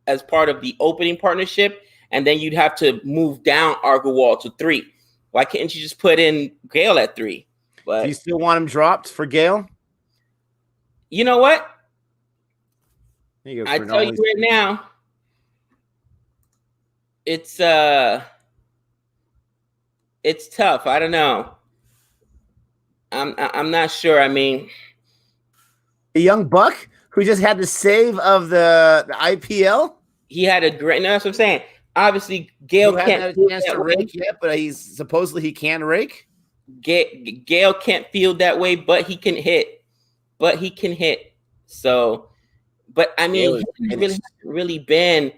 as part of the opening partnership, and then you'd have to move down Argowal to 3. Why can't you just put in Gale at 3? But do you still want him dropped for Gale? You know what? You go, I tell you right now, it's tough. I don't know. I'm not sure. I mean, a young buck who just had the save of the IPL. He had a great. No, that's what I'm saying. Obviously, Gale can't had a chance to rake yet, but supposedly he can rake. Gale can't field that way, but he can hit. So, but I mean, he really been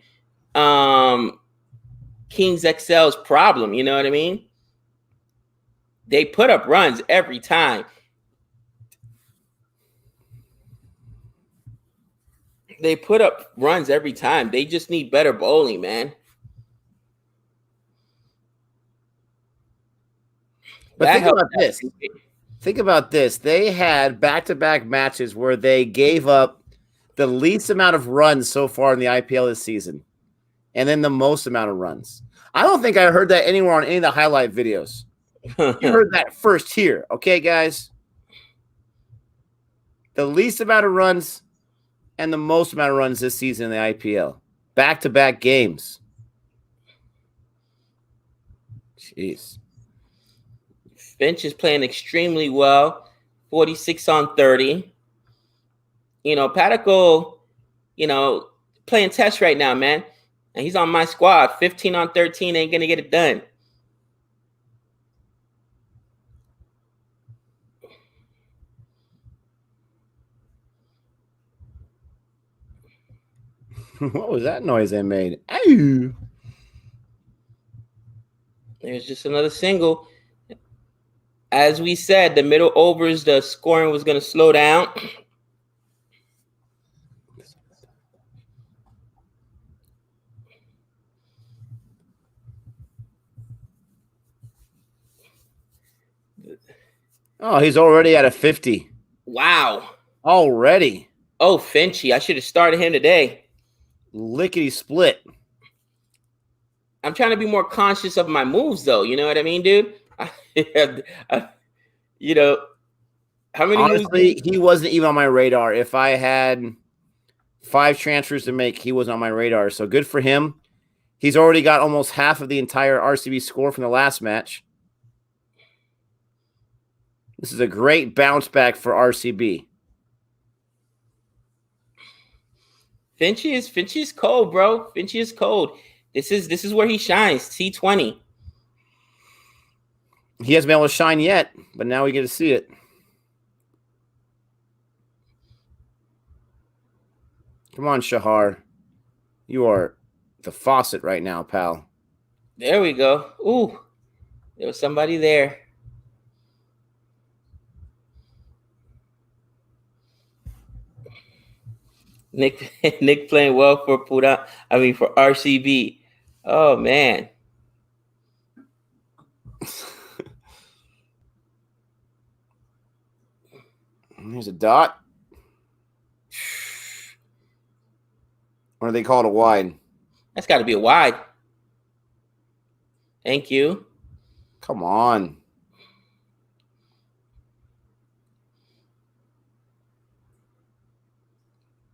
Kings XL's problem. You know what I mean? They put up runs every time. They just need better bowling, man. But think about this. They had back-to-back matches where they gave up the least amount of runs so far in the IPL this season, and then the most amount of runs. I don't think I heard that anywhere on any of the highlight videos. You heard that first here, okay, guys? The least amount of runs and the most amount of runs this season in the IPL. Back-to-back games. Jeez. Finch is playing extremely well. 46 on 30. You know, Padicle, playing test right now, man. And he's on my squad. 15 on 13 ain't going to get it done. What was that noise I made? Ow. There's just another single. As we said, the middle overs, the scoring was going to slow down. Oh, he's already at a 50. Wow. Already. Oh, Finchy. I should have started him today. Lickety split. I'm trying to be more conscious of my moves, though. You know what I mean, dude? How many Honestly, he wasn't even on my radar. If I had 5 transfers to make, he wasn't on my radar. So good for him. He's already got almost half of the entire RCB score from the last match. This is a great bounce back for RCB. Finchy is cold, bro. Finchy is cold. This is where he shines. T20. He hasn't been able to shine yet, but now we get to see it. Come on, Shahar. You are the faucet right now, pal. There we go. Ooh, there was somebody there. Nick playing well for Puran. I mean, for RCB. Oh, man. Here's a dot. Or do they call it a wide? That's got to be a wide. Thank you. Come on.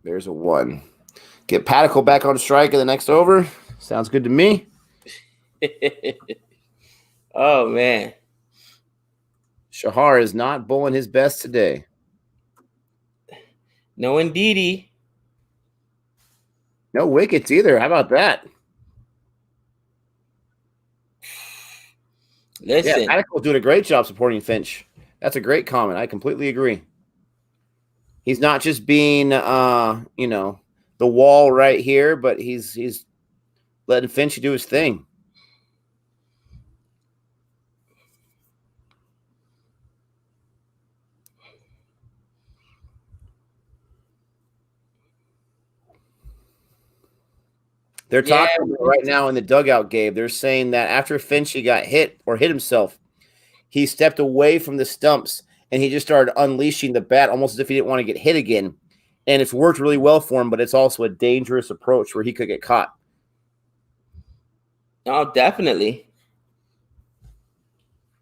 There's a 1. Get Padicle back on strike in the next over. Sounds good to me. Oh, man. Shahar is not bowling his best today. No, indeedy. No wickets either. How about that? Listen. Yeah, Padicle doing a great job supporting Finch. That's a great comment. I completely agree. He's not just being, the wall right here, but he's letting Finch do his thing. They're talking right now in the dugout, Gabe. They're saying that after Finchie got hit or hit himself, he stepped away from the stumps and he just started unleashing the bat almost as if he didn't want to get hit again. And it's worked really well for him, but it's also a dangerous approach where he could get caught. Oh, definitely.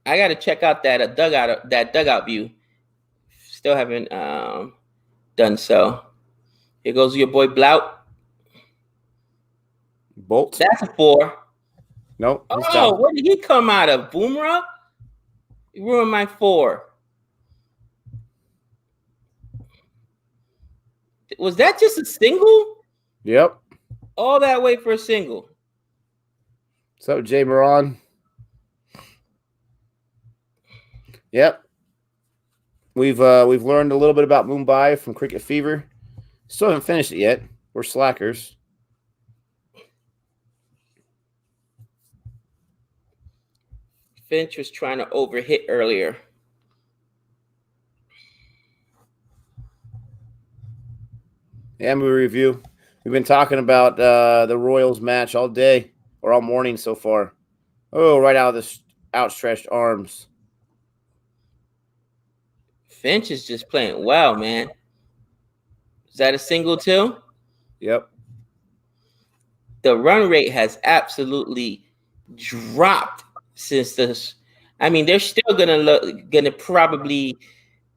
I got to check out that dugout view. Still haven't done so. Here goes your boy Blout. Bolt. That's a 4. Nope. Oh, where did he come out of? Boomerang? He ruined my 4. Was that just a single? Yep. All that way for a single. What's up, Jay Moran? Yep. We've learned a little bit about Mumbai from Cricket Fever. Still haven't finished it yet. We're slackers. Finch was trying to overhit earlier. Yeah, movie review. We've been talking about the Royals match all day or all morning so far. Oh, right out of the outstretched arms. Finch is just playing well, man. Is that a single too? Yep. The run rate has absolutely dropped since this. I mean, they're still gonna probably.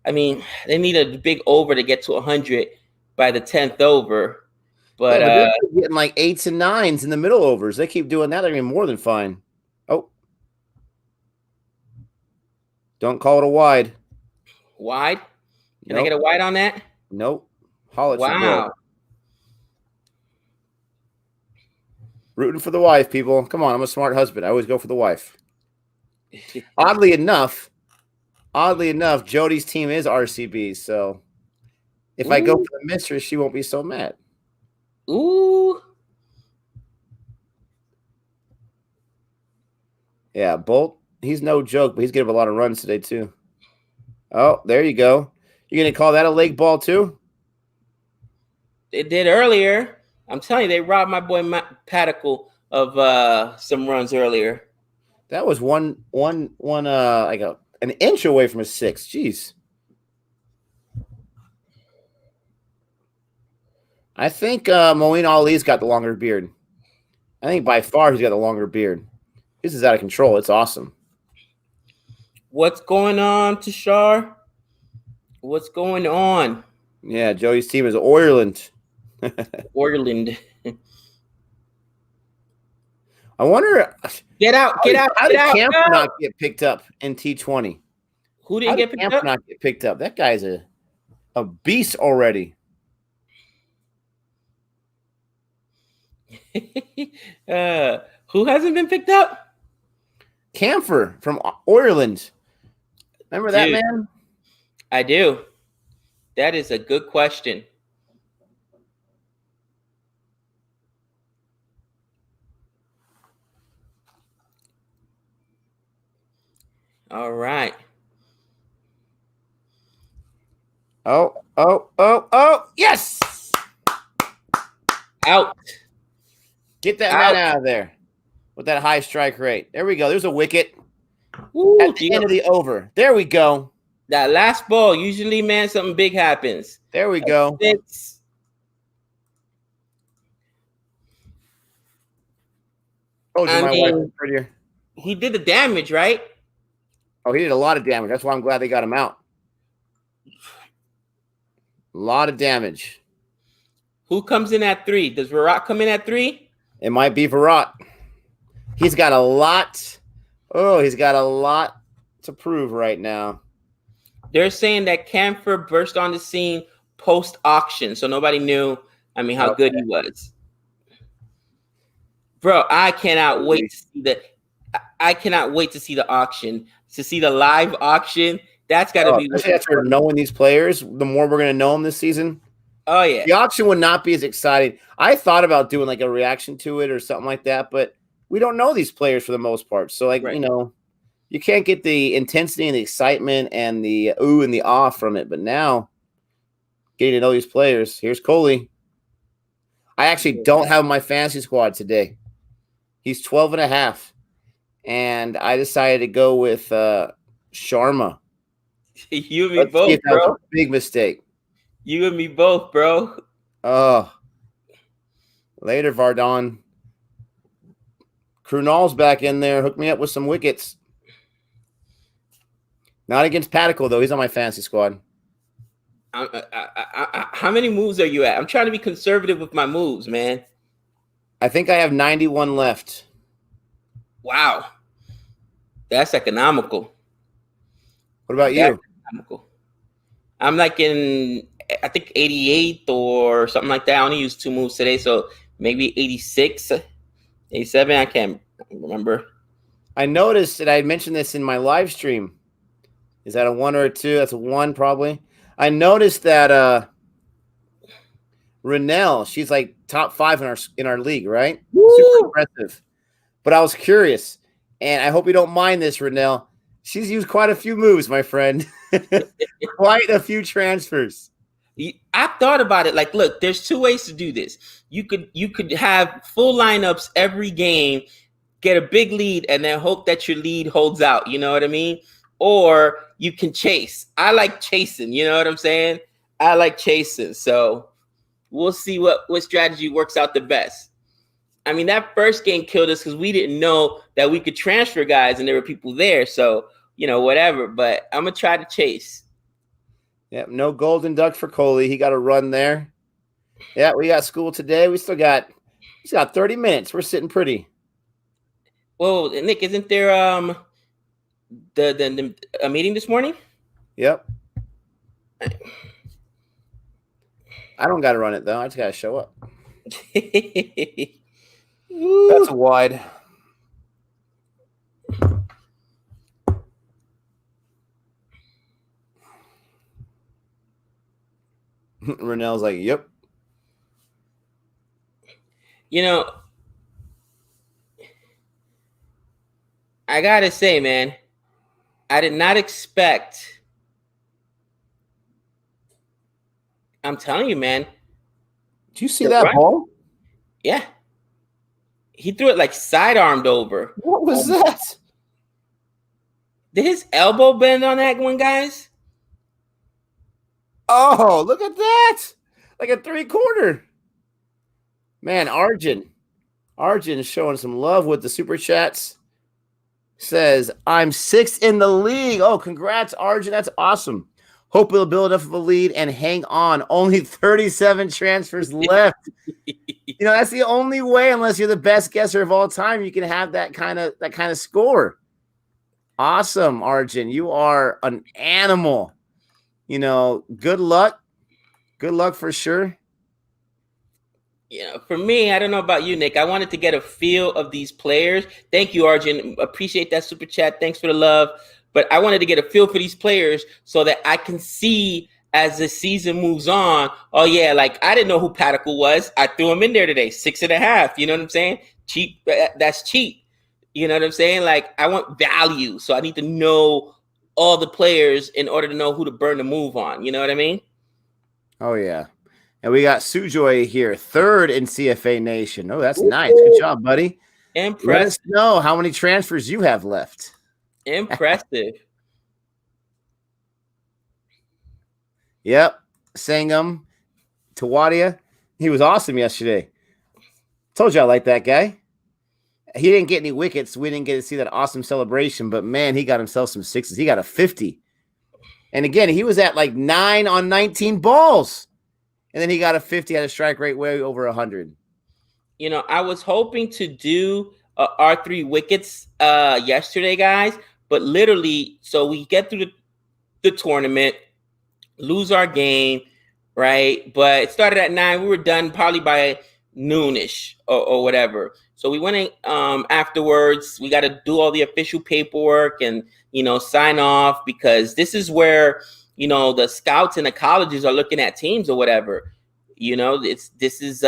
I mean, they need a big over to get to 100 by the 10th over. But they're getting like 8s and 9s in the middle overs. They keep doing that. They're gonna be more than fine. Oh, don't call it a wide. Wide? Can I get a wide on that? Nope. Wow. Rooting for the wife, people. Come on, I'm a smart husband. I always go for the wife. Oddly enough, Jody's team is RCB, so if I go for the mistress, she won't be so mad. Ooh. Yeah, Bolt, he's no joke, but he's getting a lot of runs today, too. Oh, there you go. You're going to call that a leg ball, too? They did earlier. I'm telling you, they robbed my boy Patical of some runs earlier. That was one like an inch away from a 6. Jeez. I think Moeen Ali's got the longer beard. I think by far he's got the longer beard. This is out of control. It's awesome. What's going on, Tashar? What's going on? Yeah, Jody's team is Ireland. Ireland. I wonder. Get out! How did Camper not get picked up in T20? Who didn't get picked up? Camper not get picked up? That guy's a beast already. Who hasn't been picked up? Camphor from Ireland. Remember that, man? I do. That is a good question. All right. Oh, yes! Out. Get that man out of there with that high strike rate. There we go. There's a wicket. Ooh, at the end of the over. There we go. That last ball, usually, man, something big happens. There we go. Oh, my wife is prettier. He did the damage, right? Oh, he did a lot of damage. That's why I'm glad they got him out. A lot of damage. Who comes in at 3? Does Virat come in at 3? It might be Virat. He's got a lot. Oh, he's got a lot to prove right now. They're saying that Camphor burst on the scene post-auction, so nobody knew, how good he was. Bro, I cannot wait to see the auction, to see the live auction. That's got to be. Especially after knowing these players, the more we're going to know them this season. Oh yeah. The auction would not be as exciting. I thought about doing like a reaction to it or something like that, but we don't know these players for the most part. So like, Right. you know, you can't get the intensity and the excitement and the ooh and the ah from it. But now getting to know these players, here's Coley. I actually don't have my fantasy squad today. He's 12.5. And I decided to go with Sharma. You and me Let's see both, if that was bro. a big mistake. You and me both, bro. Oh, later, Vardon. Krunal's back in there. Hook me up with some wickets. Not against Patico, though. He's on my fantasy squad. How many moves are you at? I'm trying to be conservative with my moves, man. I think I have 91 left. Wow. That's economical. What about you? Economical. I'm like in, I think 88 or something like that. I only used 2 moves today, so maybe 86, 87. I can't remember. I noticed, and I mentioned this in my live stream. Is that a 1 or a 2? That's a 1 probably. I noticed that Renelle, she's like top 5 in our league, right? Woo! Super impressive. But I was curious, and I hope you don't mind this, Renelle. She's used quite a few moves, my friend. Quite a few transfers. I thought about it. Like, look, there's 2 ways to do this. You could have full lineups every game, get a big lead, and then hope that your lead holds out. You know what I mean? Or you can chase. I like chasing. You know what I'm saying? I like chasing. So we'll see what strategy works out the best. I mean, that first game killed us because we didn't know that we could transfer guys and there were people there. So, you know, whatever. But I'm going to try to chase. Yep, no golden duck for Coley. He got a run there. Yeah, we got school today. We still got 30 minutes. We're sitting pretty. Well, Nick, isn't there a meeting this morning? Yep. I don't got to run it, though. I just got to show up. That's a wide. Renell's like, yep. You know, I got to say, man, I did not expect. I'm telling you, man. Did you see that ball? Yeah. He threw it like sidearmed over. What was that? Did his elbow bend on that one, guys? Oh, look at that. Like a 3-quarter. Man, Arjun is showing some love with the super chats. Says, I'm 6th in the league. Oh, congrats, Arjun. That's awesome. Hope we'll build enough of a lead and hang on. Only 37 transfers left. You know, that's the only way, unless you're the best guesser of all time, you can have that kind of score. Awesome, Arjun. You are an animal. You know, good luck. Good luck for sure. You know, for me, I don't know about you, Nick. I wanted to get a feel of these players. Thank you, Arjun. Appreciate that super chat. Thanks for the love. But I wanted to get a feel for these players so that I can see as the season moves on. Oh, yeah, like I didn't know who Patico was. I threw him in there today, 6.5. You know what I'm saying? Cheap. That's cheap. You know what I'm saying? Like I want value. So I need to know all the players in order to know who to burn the move on. You know what I mean? Oh, yeah. And we got Sujoy here, 3rd in CFA Nation. Oh, that's nice. Good job, buddy. Impressive. Let us know how many transfers you have left. Impressive. Yep. Sangam, Tawadia. He was awesome yesterday. Told you I like that guy. He didn't get any wickets. We didn't get to see that awesome celebration, but man, he got himself some 6s. He got a 50. And again, he was at like 9 on 19 balls. And then he got a 50, had a strike rate way over 100. You know, I was hoping to do R3 wickets yesterday, guys. But literally, so we get through the tournament, lose our game, right? But it started at 9. We were done probably by noonish or whatever. So we went in afterwards. We got to do all the official paperwork and, you know, sign off because this is where, you know, the scouts and the colleges are looking at teams or whatever. You know, this is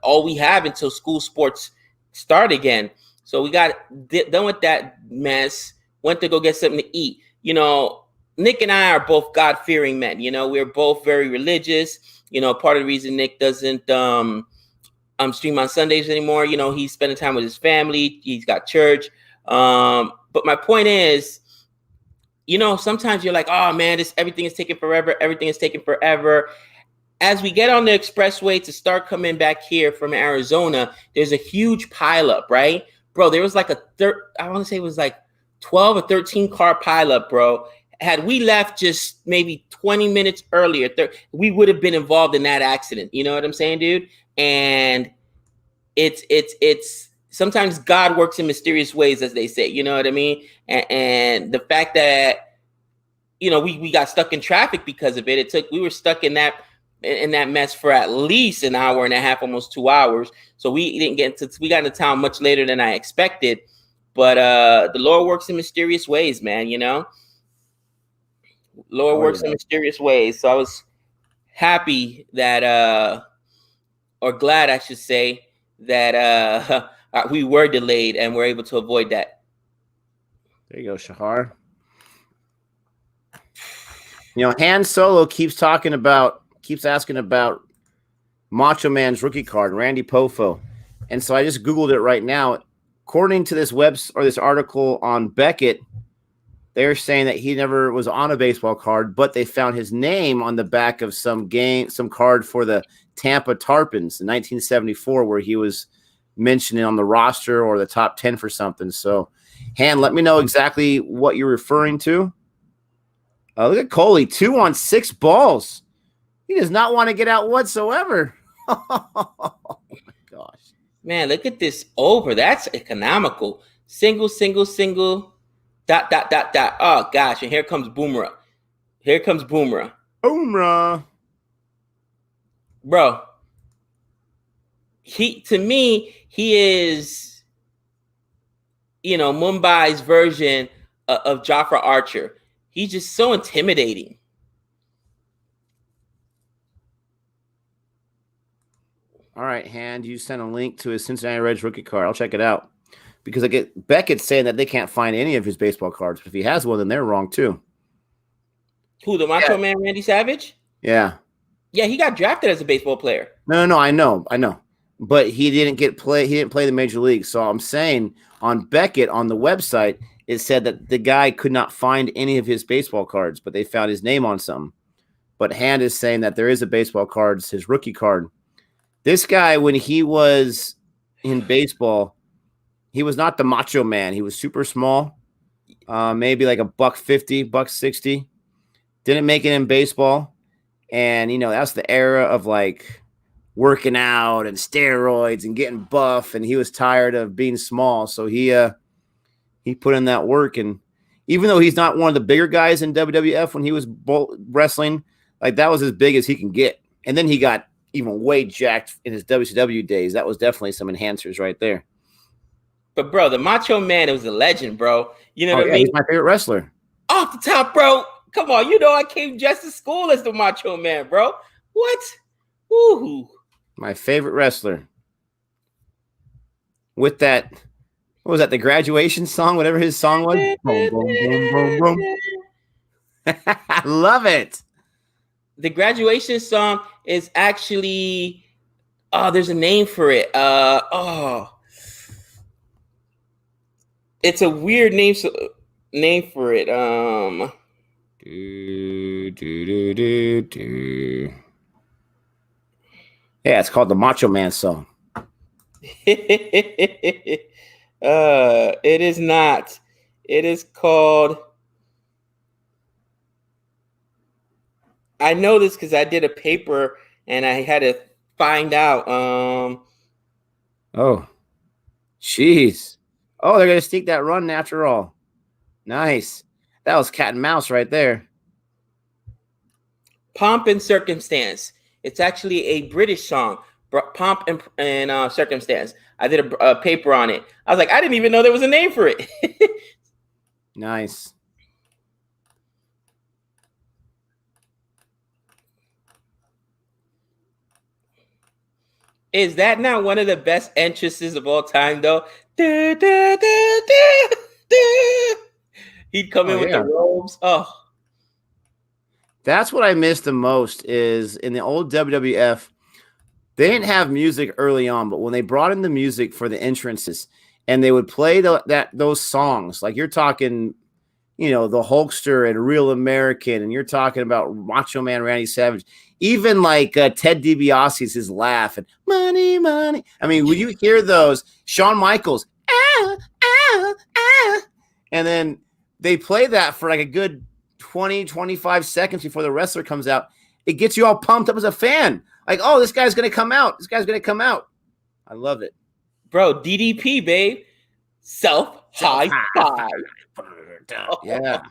all we have until school sports start again. So we got done with that mess. Went to go get something to eat. You know, Nick and I are both God-fearing men. You know, we're both very religious. You know, part of the reason Nick doesn't stream on Sundays anymore. You know, he's spending time with his family. He's got church. But my point is, you know, sometimes you're like, oh man, everything is taking forever. Everything is taking forever. As we get on the expressway to start coming back here from Arizona, there's a huge pileup, right? Bro, there was like I want to say it was like 12 or 13 car pileup, bro. Had we left just maybe 20 minutes earlier, we would have been involved in that accident. You know what I'm saying, dude? And it's sometimes God works in mysterious ways, as they say. You know what I mean? And the fact that, you know, we got stuck in traffic because of it. We were stuck in that mess for at least an hour and a half, almost 2 hours. So we got into town much later than I expected. But the Lord works in mysterious ways, man. You know, Lord works in mysterious ways. So I was happy that, or glad, I should say, that we were delayed and were able to avoid that. There you go, Shahar. You know, Han Solo keeps asking about Macho Man's rookie card, Randy Poffo. And so I just Googled it right now. According to this this article on Beckett, they're saying that he never was on a baseball card, but they found his name on the back of some card for the Tampa Tarpons in 1974, where he was mentioned on the roster or the top 10 for something. So, Han, let me know exactly what you're referring to. Look at Coley, 2 on 6 balls. He does not want to get out whatsoever. Oh my gosh. Man, look at this over. That's economical. Single, single, single, ... Oh gosh, and here comes Boomerang. Boomerang. Bro. To me, he is, you know, Mumbai's version of Jafra Archer. He's just so intimidating. All right, Han, you sent a link to his Cincinnati Reds rookie card. I'll check it out. Because I get Beckett saying that they can't find any of his baseball cards. But if he has one, then they're wrong too. Who, the Macho Man, Randy Savage? Yeah. Yeah, he got drafted as a baseball player. No, I know. But he didn't play the major leagues. So I'm saying on Beckett, on the website, it said that the guy could not find any of his baseball cards, but they found his name on some. But Hand is saying that there is a baseball card, it's his rookie card. This guy, when he was in baseball, he was not the Macho Man. He was super small, maybe like $150, $160. Didn't make it in baseball. And, you know, that's the era of like working out and steroids and getting buff. And he was tired of being small. So he put in that work. And even though he's not one of the bigger guys in WWF when he was wrestling, like that was as big as he can get. And then he got even way jacked in his WCW days. That was definitely some enhancers right there. But bro, the Macho Man was a legend, bro. You know what I mean? He's my favorite wrestler. Off the top, bro. Come on, you know I came just to school as the Macho Man, bro. What? Woo! My favorite wrestler. With that, what was that? The graduation song, whatever his song was. Boom, boom, boom, boom, boom. I love it. The graduation song is actually, there's a name for it. It's a weird name for it. Yeah, it's called the Macho Man song. It is not. It is called. I know this because I did a paper and I had to find out. Oh, jeez. Oh, they're gonna sneak that run after all. Nice. That was cat and mouse right there. Pomp and Circumstance. It's actually a British song. Pomp and Circumstance. I did a paper on it. I was like, I didn't even know there was a name for it. Nice. Is that not one of the best entrances of all time, though? Da, da, da, da, da. He'd come Oh in with the yeah. robes. Oh, That's what I miss the most is in the old WWF, they didn't have music early on, but when they brought in the music for the entrances and they would play those songs, like you're talking, the Hulkster and Real American, and you're talking about Macho Man Randy Savage, even like Ted DiBiase's his laugh and money, money. I mean, when you hear those, Shawn Michaels, ah, ah, ah, and then they play that for like a good 20, 25 seconds before the wrestler comes out, it gets you all pumped up as a fan. Like, oh, this guy's going to come out. This guy's going to come out. I love it. bro, DDP, babe. Self high five. Yeah.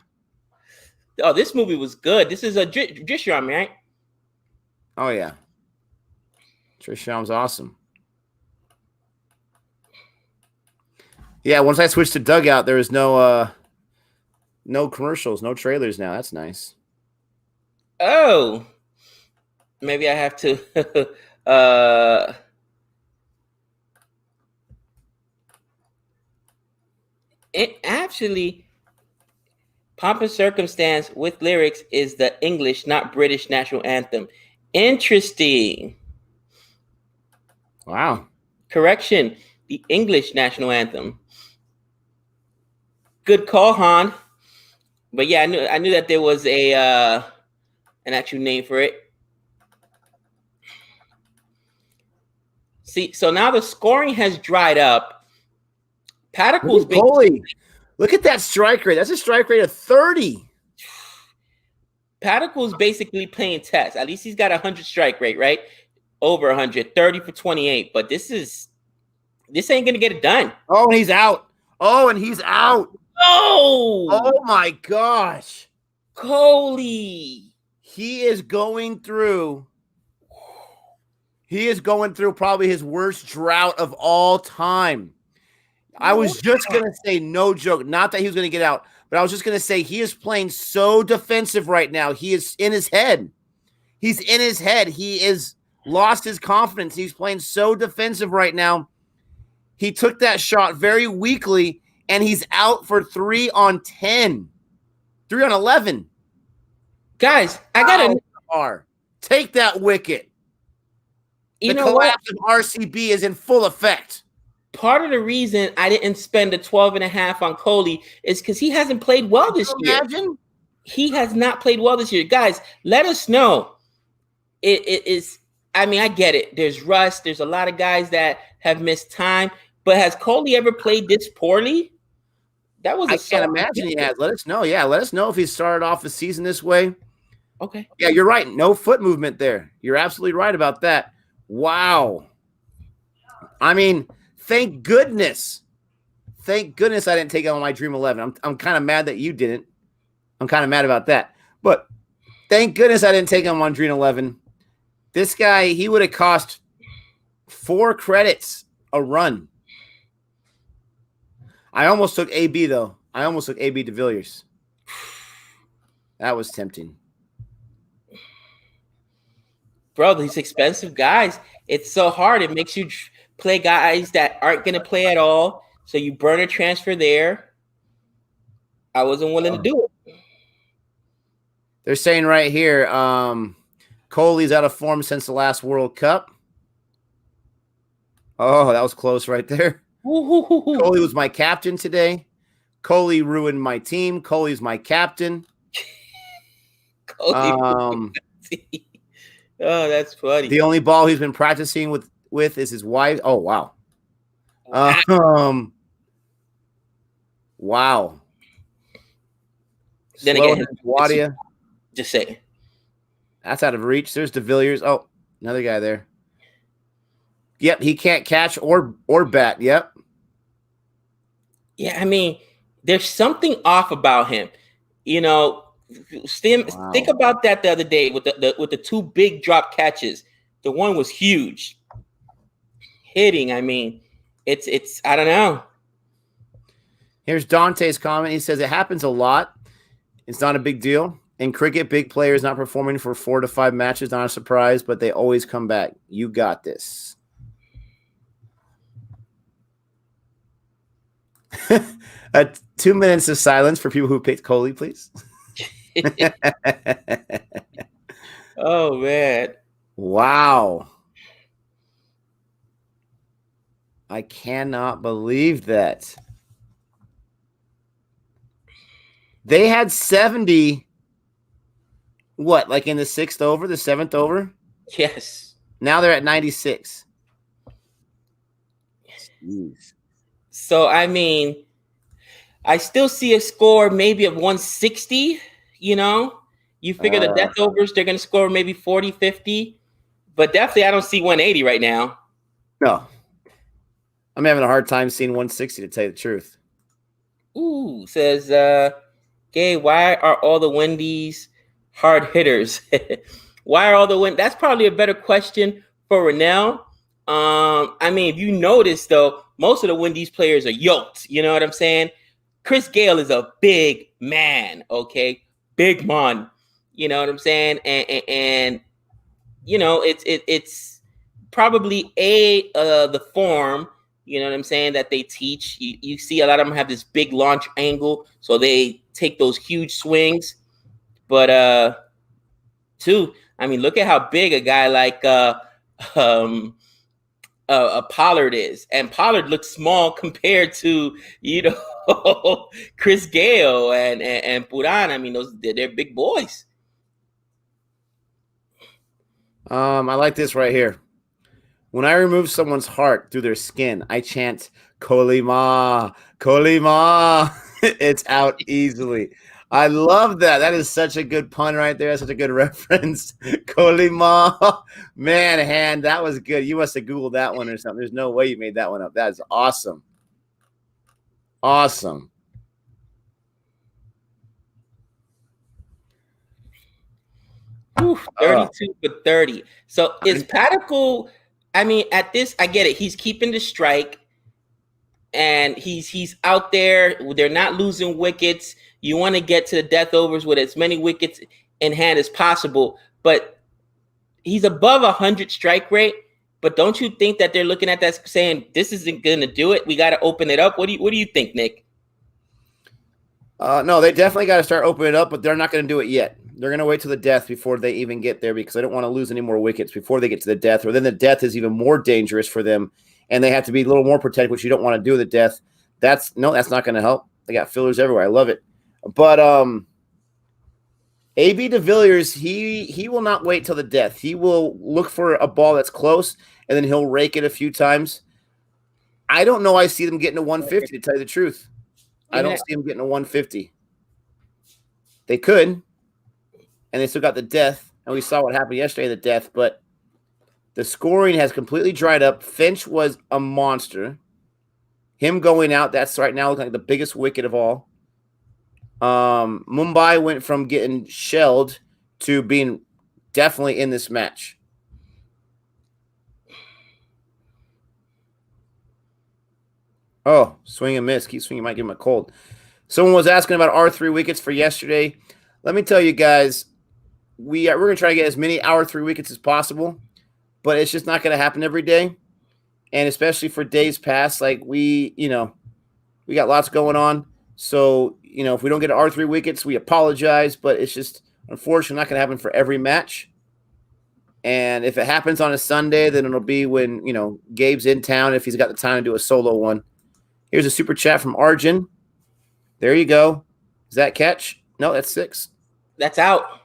Oh, this movie was good. This is a Drisharam, right? Oh, yeah. Trisham's awesome. Yeah, once I switched to Dugout, there was no commercials, no trailers now. That's nice. Oh. Maybe I have to it actually Pomp and Circumstance with lyrics is the English, not British national anthem. Interesting. Wow. Correction, the English national anthem. Good call, Han. But yeah, I knew that there was an actual name for it. See, so now the scoring has dried up. Paddockel's basically, look at that strike rate. That's a strike rate of 30. Paddockel's basically playing test. At least he's got 100 strike rate, right? Over 100, 30 for 28. But this ain't gonna get it done. Oh, and he's out. Oh, and he's out. Oh my gosh. Coley. He is going through probably his worst drought of all time. I was just going to say, no joke, not that he was going to get out, but I was just going to say he is playing so defensive right now. He is in his head. He's in his head. He is lost his confidence. He's playing so defensive right now. He took that shot very weakly, and he's out for 3 on 10. 3 on 11. Guys, I got to take that wicket. The collapse of RCB is in full effect. Part of the reason I didn't spend a 12.5 on Coley is because he hasn't played well this year. He has not played well this year. Guys, let us know. It is, I mean, I get it. There's rust. There's a lot of guys that have missed time. But has Coley ever played this poorly? That was I can't imagine he has. Let us know. Yeah, let us know if he started off the season this way. Okay. Yeah, you're right. No foot movement there. You're absolutely right about that. Wow. I mean, thank goodness. Thank goodness I didn't take it on my Dream 11. I'm kind of mad that you didn't. I'm kind of mad about that. But thank goodness I didn't take him on Dream 11. This guy, he would have cost 4 credits a run. I almost took AB, though. I almost took AB de Villiers. That was tempting. Bro, these expensive guys, it's so hard. It makes you play guys that aren't going to play at all. So you burn a transfer there. I wasn't willing to do it. They're saying right here, Coley's out of form since the last World Cup. Oh, that was close right there. Coley was my captain today. Coley ruined my team. Coley's my captain. Oh, that's funny. The only ball he's been practicing with is his wife. Oh, wow. Wow. Then again, Wadia. Just say that's out of reach. There's de Villiers. Oh, another guy there. Yep, he can't catch or bat. Yep. Yeah, I mean, there's something off about him. You know, think about that the other day with the 2 big drop catches. The one was huge. Hitting, I mean, it's I don't know. Here's Dante's comment. He says it happens a lot. It's not a big deal. In cricket, big players not performing for 4 to 5 matches, not a surprise, but they always come back. You got this. 2 minutes of silence for people who picked Coley, please. Oh man. Wow. I cannot believe that. They had 70, what, like in the 6th over, the 7th over? Yes. Now they're at 96. Jeez. So I mean, I still see a score maybe of 160, you know? You figure the death overs, they're going to score maybe 40, 50. But definitely, I don't see 180 right now. No. I'm having a hard time seeing 160, to tell you the truth. Ooh, says, Gay, why are all the Wendy's hard hitters? Why are all the Wendy's? That's probably a better question for Rennell. I mean, if you notice, though, most of the Wendy's players are yoked. You know what I'm saying? Chris Gale is a big man, okay? Big man. You know what I'm saying? And you know, it's probably the form, you know what I'm saying, that they teach. You see a lot of them have this big launch angle, so they take those huge swings. But two, I mean, look at how big a guy like Pollard is, and Pollard looks small compared to, you know, Chris Gale and Puran. I mean, they're big boys. I like this right here. When I remove someone's heart through their skin, I chant Kolima, Kolima. It's out easily. I love that. That is such a good pun right there. That's such a good reference. Kolima. Man, hand, that was good. You must have Googled that one or something. There's no way you made that one up. That is awesome. Awesome. Oof, 32 for 30. So is Padicle, I mean, at this, I get it. He's keeping the strike and he's out there. They're not losing wickets. You want to get to the death overs with as many wickets in hand as possible. But he's above 100 strike rate. But don't you think that they're looking at that saying, this isn't going to do it? We got to open it up. What do you think, Nick? No, they definitely got to start opening it up, but they're not going to do it yet. They're going to wait till the death before they even get there, because they don't want to lose any more wickets before they get to the death, or then the death is even more dangerous for them, and they have to be a little more protected, which you don't want to do the death. That's not going to help. They got fillers everywhere. I love it. But AB de Villiers, he will not wait till the death. He will look for a ball that's close, and then he'll rake it a few times. I don't know. I see them getting to 150, to tell you the truth. I don't see them getting to 150. They could, and they still got the death, and we saw what happened yesterday, the death, but the scoring has completely dried up. Finch was a monster. Him going out, that's right now looking like the biggest wicket of all. Mumbai went from getting shelled to being definitely in this match. Oh, swing and miss. Keep swinging, might give him a cold. Someone was asking about our 3 wickets for yesterday. Let me tell you guys, we're going to try to get as many our 3 wickets as possible, but it's just not going to happen every day. And especially for days past, like we got lots going on. So, if we don't get our 3 wickets, we apologize, but it's just unfortunately not going to happen for every match. And if it happens on a Sunday, then it'll be when, Gabe's in town, if he's got the time to do a solo one. Here's a super chat from Arjun. There you go. Is that catch? No, that's 6. That's out.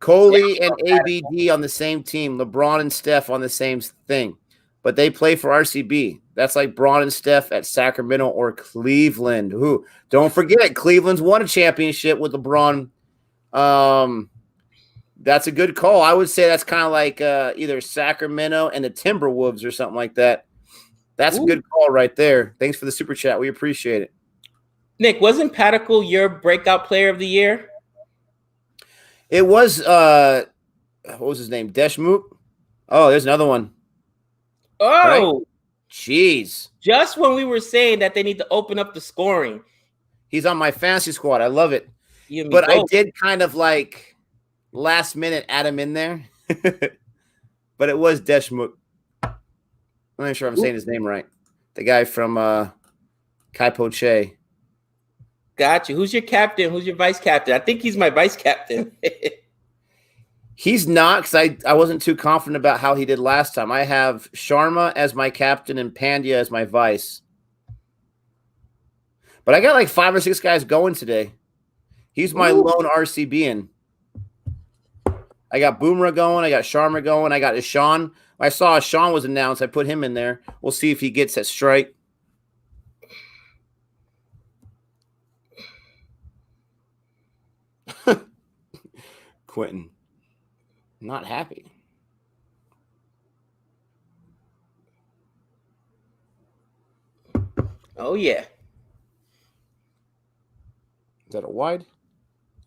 Coley and ABD on the same team. LeBron and Steph on the same thing. But they play for RCB. That's like Braun and Steph at Sacramento or Cleveland. Who? Don't forget, Cleveland's won a championship with LeBron. That's a good call. I would say that's kind of like either Sacramento and the Timberwolves or something like that. That's a good call right there. Thanks for the super chat. We appreciate it. Nick, wasn't Padicle your breakout player of the year? It was, what was his name? Deshmukh? Oh, there's another one. Oh, right? Jeez. Just when we were saying that they need to open up the scoring. He's on my fantasy squad. I love it. But both. I did kind of like last minute add him in there. But it was Deshmukh. I'm not sure if I'm saying his name right. The guy from Kai Poche. Got you. Who's your captain? Who's your vice captain? I think he's my vice captain. He's not, because I wasn't too confident about how he did last time. I have Sharma as my captain and Pandya as my vice. But I got like 5 or 6 guys going today. He's my lone RCB-in. I got Boomerang going. I got Sharma going. I got Ishan. I saw Ishan was announced. I put him in there. We'll see if he gets that strike. Quentin. Not happy. Oh, yeah. Is that a wide?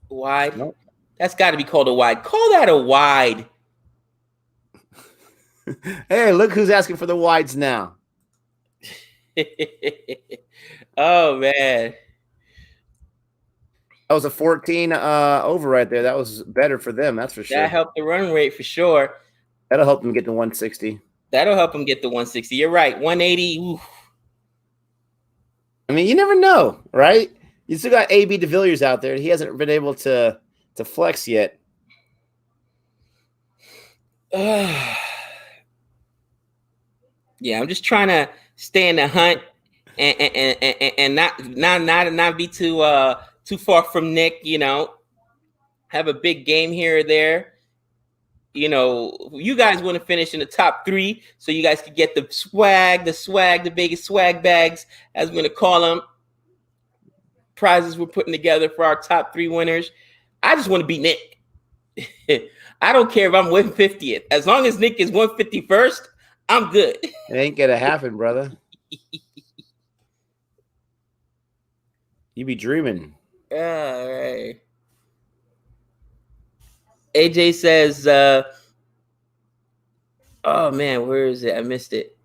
Wide? Nope. That's got to be called a wide. Call that a wide. Hey, look who's asking for the wides now. Oh, man. That was a 14 over right there. That was better for them. That's for sure. That helped the run rate for sure. That'll help them get to 160. That'll help them get to 160. You're right. 180. Oof. I mean, you never know, right? You still got AB de Villiers out there. He hasn't been able to flex yet. Yeah, I'm just trying to stay in the hunt and not be too far from Nick. You know, have a big game here or there. You know, you guys want to finish in the top 3, so you guys can get the biggest swag bags, as we're going to call them. Prizes we're putting together for our top 3 winners. I just want to beat Nick. I don't care if I'm 150th. As long as Nick is 151st, I'm good. It ain't gonna happen, brother. You be dreaming. All right. AJ says, oh man, where is it? I missed it.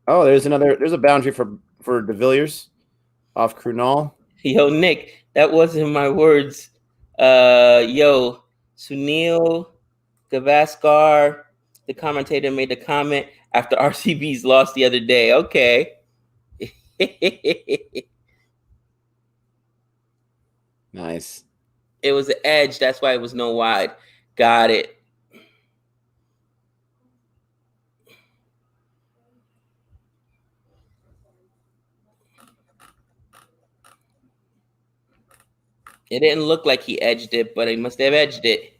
Oh, there's a boundary for de Villiers off Krunal. Yo, Nick, that wasn't my words. Yo, Sunil Gavaskar, the commentator, made the comment after RCB's lost the other day. Okay. Nice. It was an edge. That's why it was no wide. Got it. It didn't look like he edged it, but he must have edged it.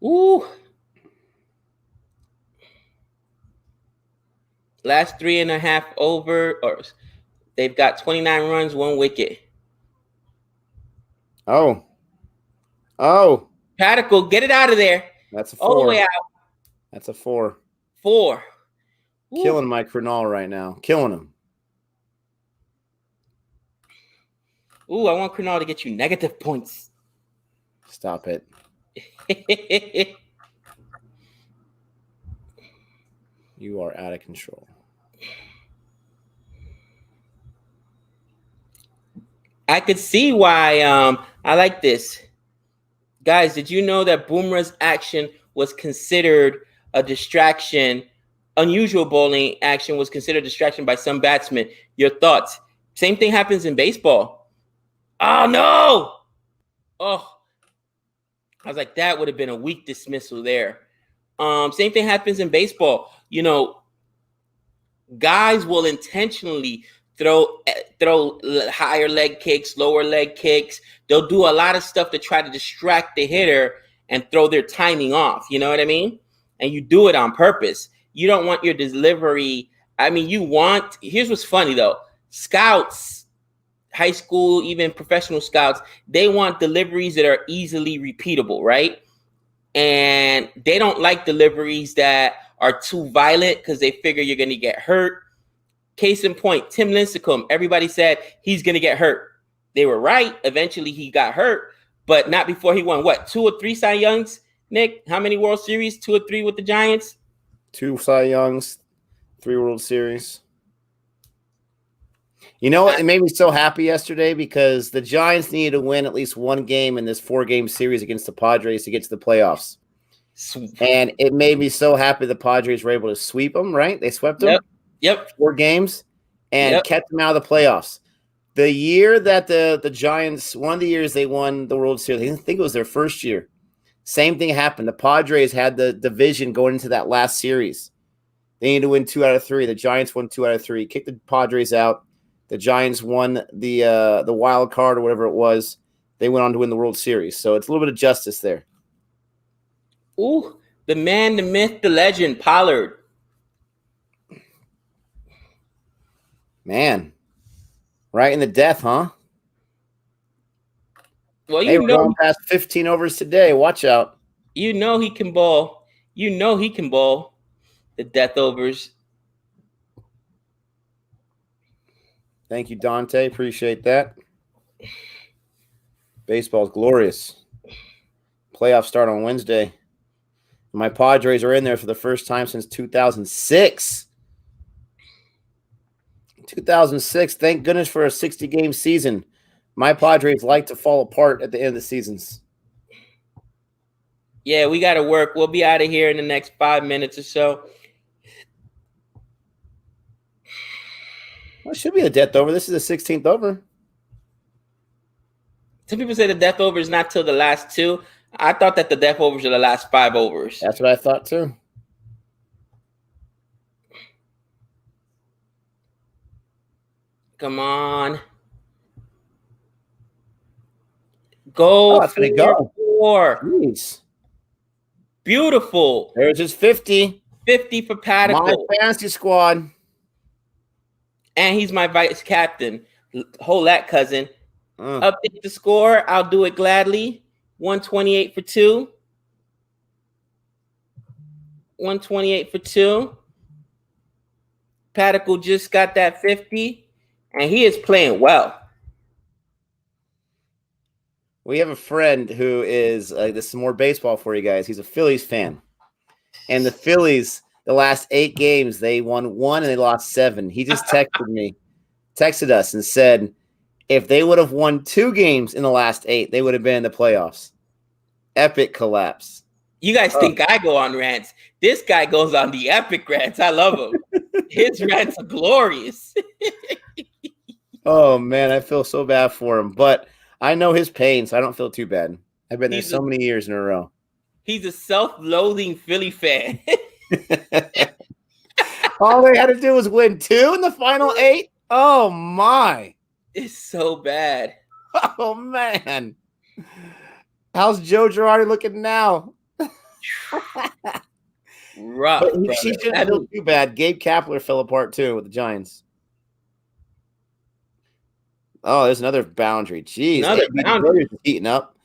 Ooh. Last 3.5 over, or they've got 29 runs, 1 wicket. Oh. Radical, get it out of there. That's a 4. All the way out. That's a 4. 4. Ooh. Killing my Krunal right now. Killing him. Ooh, I want Krunal to get you negative points. Stop it. You are out of control. I could see why I like this. Guys, did you know that Boomerang's action was considered a distraction? Unusual bowling action was considered a distraction by some batsmen. Your thoughts? Same thing happens in baseball. Oh, no. Oh, I was like, that would have been a weak dismissal there. Same thing happens in baseball. You know, guys will intentionally throw higher leg kicks, lower leg kicks. They'll do a lot of stuff to try to distract the hitter and throw their timing off. You know what I mean? And you do it on purpose. You don't want your delivery. I mean, here's what's funny though. Scouts, high school, even professional scouts, they want deliveries that are easily repeatable, right? And they don't like deliveries that are too violent because they figure you're going to get hurt. Case in point, Tim Lincecum, everybody said he's going to get hurt. They were right. Eventually he got hurt, but not before he won, 2 or 3 Cy Youngs? Nick, how many World Series? 2 or 3 with the Giants? 2 Cy Youngs, 3 World Series. You know what? It made me so happy yesterday because the Giants needed to win at least 1 game in this 4-game series against the Padres to get to the playoffs. And it made me so happy the Padres were able to sweep them, right? They swept them. Yep. 4 games and kept them out of the playoffs. The year that the Giants, one of the years they won the World Series, I think it was their first year. Same thing happened. The Padres had the division going into that last series. They needed to win 2 out of 3. The Giants won 2 out of 3. Kicked the Padres out. The Giants won the wild card or whatever it was. They went on to win the World Series. So it's a little bit of justice there. Ooh, the man, the myth, the legend, Pollard. Man, right in the death, huh? Well, we're going past 15 overs today. Watch out. You know he can ball. You know he can ball. The death overs. Thank you, Dante. Appreciate that. Baseball's glorious. Playoffs start on Wednesday. My Padres are in there for the first time since 2006. 2006. Thank goodness for a 60-game season. My Padres like to fall apart at the end of the seasons. Yeah, we got to work. We'll be out of here in the next 5 minutes or so. Well, it should be the death over. This is the 16th over. Some people say the death over is not till the last 2. I thought that the death overs are the last 5 overs. That's what I thought too. Come on. Go for 4. Jeez. Beautiful. There's his 50. 50 for Patico. My fantasy squad. And he's my vice captain. Hold that, cousin. Update the score. I'll do it gladly. 128 for 2. 128 for 2. Patico just got that 50. And he is playing well. We have a friend who is, this is more baseball for you guys. He's a Phillies fan. And the Phillies, the last 8 games, they won 1 and they lost 7. He just texted us and said, if they would have won 2 games in the last 8, they would have been in the playoffs. Epic collapse. You guys think I go on rants. This guy goes on the epic rants. I love him. His rants are glorious. Oh, man, I feel so bad for him. But I know his pain, so I don't feel too bad. I've been there so many years in a row. He's a self-loathing Philly fan. All they had to do was win 2 in the final 8. Oh, my. It's so bad. Oh, man. How's Joe Girardi looking now? Rough. She shouldn't feel too bad. Gabe Kapler fell apart, too, with the Giants. Oh, there's another boundary. Jeez. Another boundary. Heating up.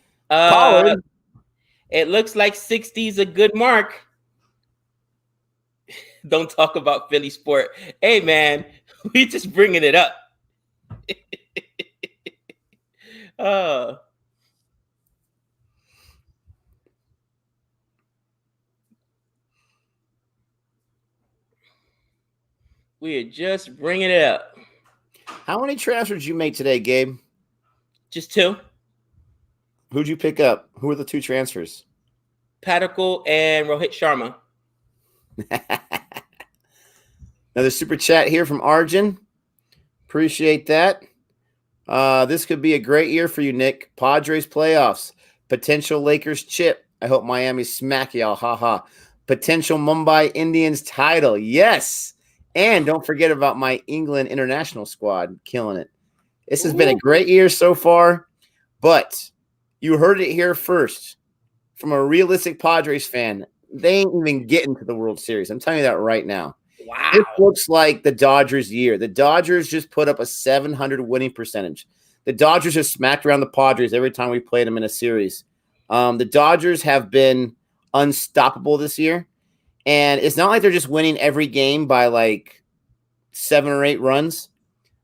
It looks like 60 is a good mark. Don't talk about Philly sport. Hey, man, we just bringing it up. We are just bringing it up. How many transfers did you make today, Gabe? Just 2. Who'd you pick up? Who were the 2 transfers? Patico and Rohit Sharma. Another super chat here from Arjun. Appreciate that. This could be a great year for you, Nick. Padres playoffs. Potential Lakers chip. I hope Miami smack y'all. Ha. Potential Mumbai Indians title. Yes. And don't forget about my England international squad. Killing it. This has been a great year so far. But you heard it here first from a realistic Padres fan. They ain't even getting to the World Series. I'm telling you that right now. Wow. It looks like the Dodgers' year. The Dodgers just put up a 700 winning percentage. The Dodgers just smacked around the Padres every time we played them in a series. The Dodgers have been unstoppable this year. And it's not like they're just winning every game by like 7 or 8 runs.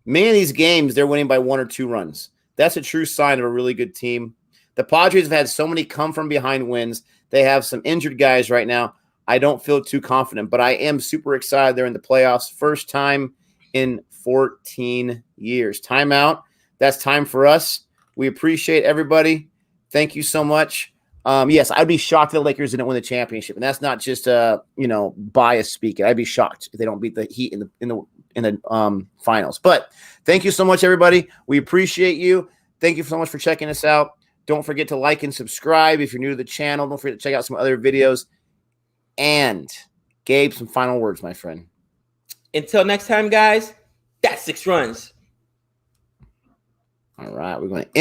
Many of these games, they're winning by 1 or 2 runs. That's a true sign of a really good team. The Padres have had so many come-from-behind wins. They have some injured guys right now. I don't feel too confident, but I am super excited they're in the playoffs. First time in 14 years. Timeout. That's time for us. We appreciate everybody. Thank you so much. Yes, I'd be shocked if the Lakers didn't win the championship, and that's not just bias speaking. I'd be shocked if they don't beat the Heat in the finals. But thank you so much, everybody. We appreciate you. Thank you so much for checking us out. Don't forget to like and subscribe if you're new to the channel. Don't forget to check out some other videos. And Gabe, some final words, my friend. Until next time, guys. That's 6 runs. All right, we're going to end.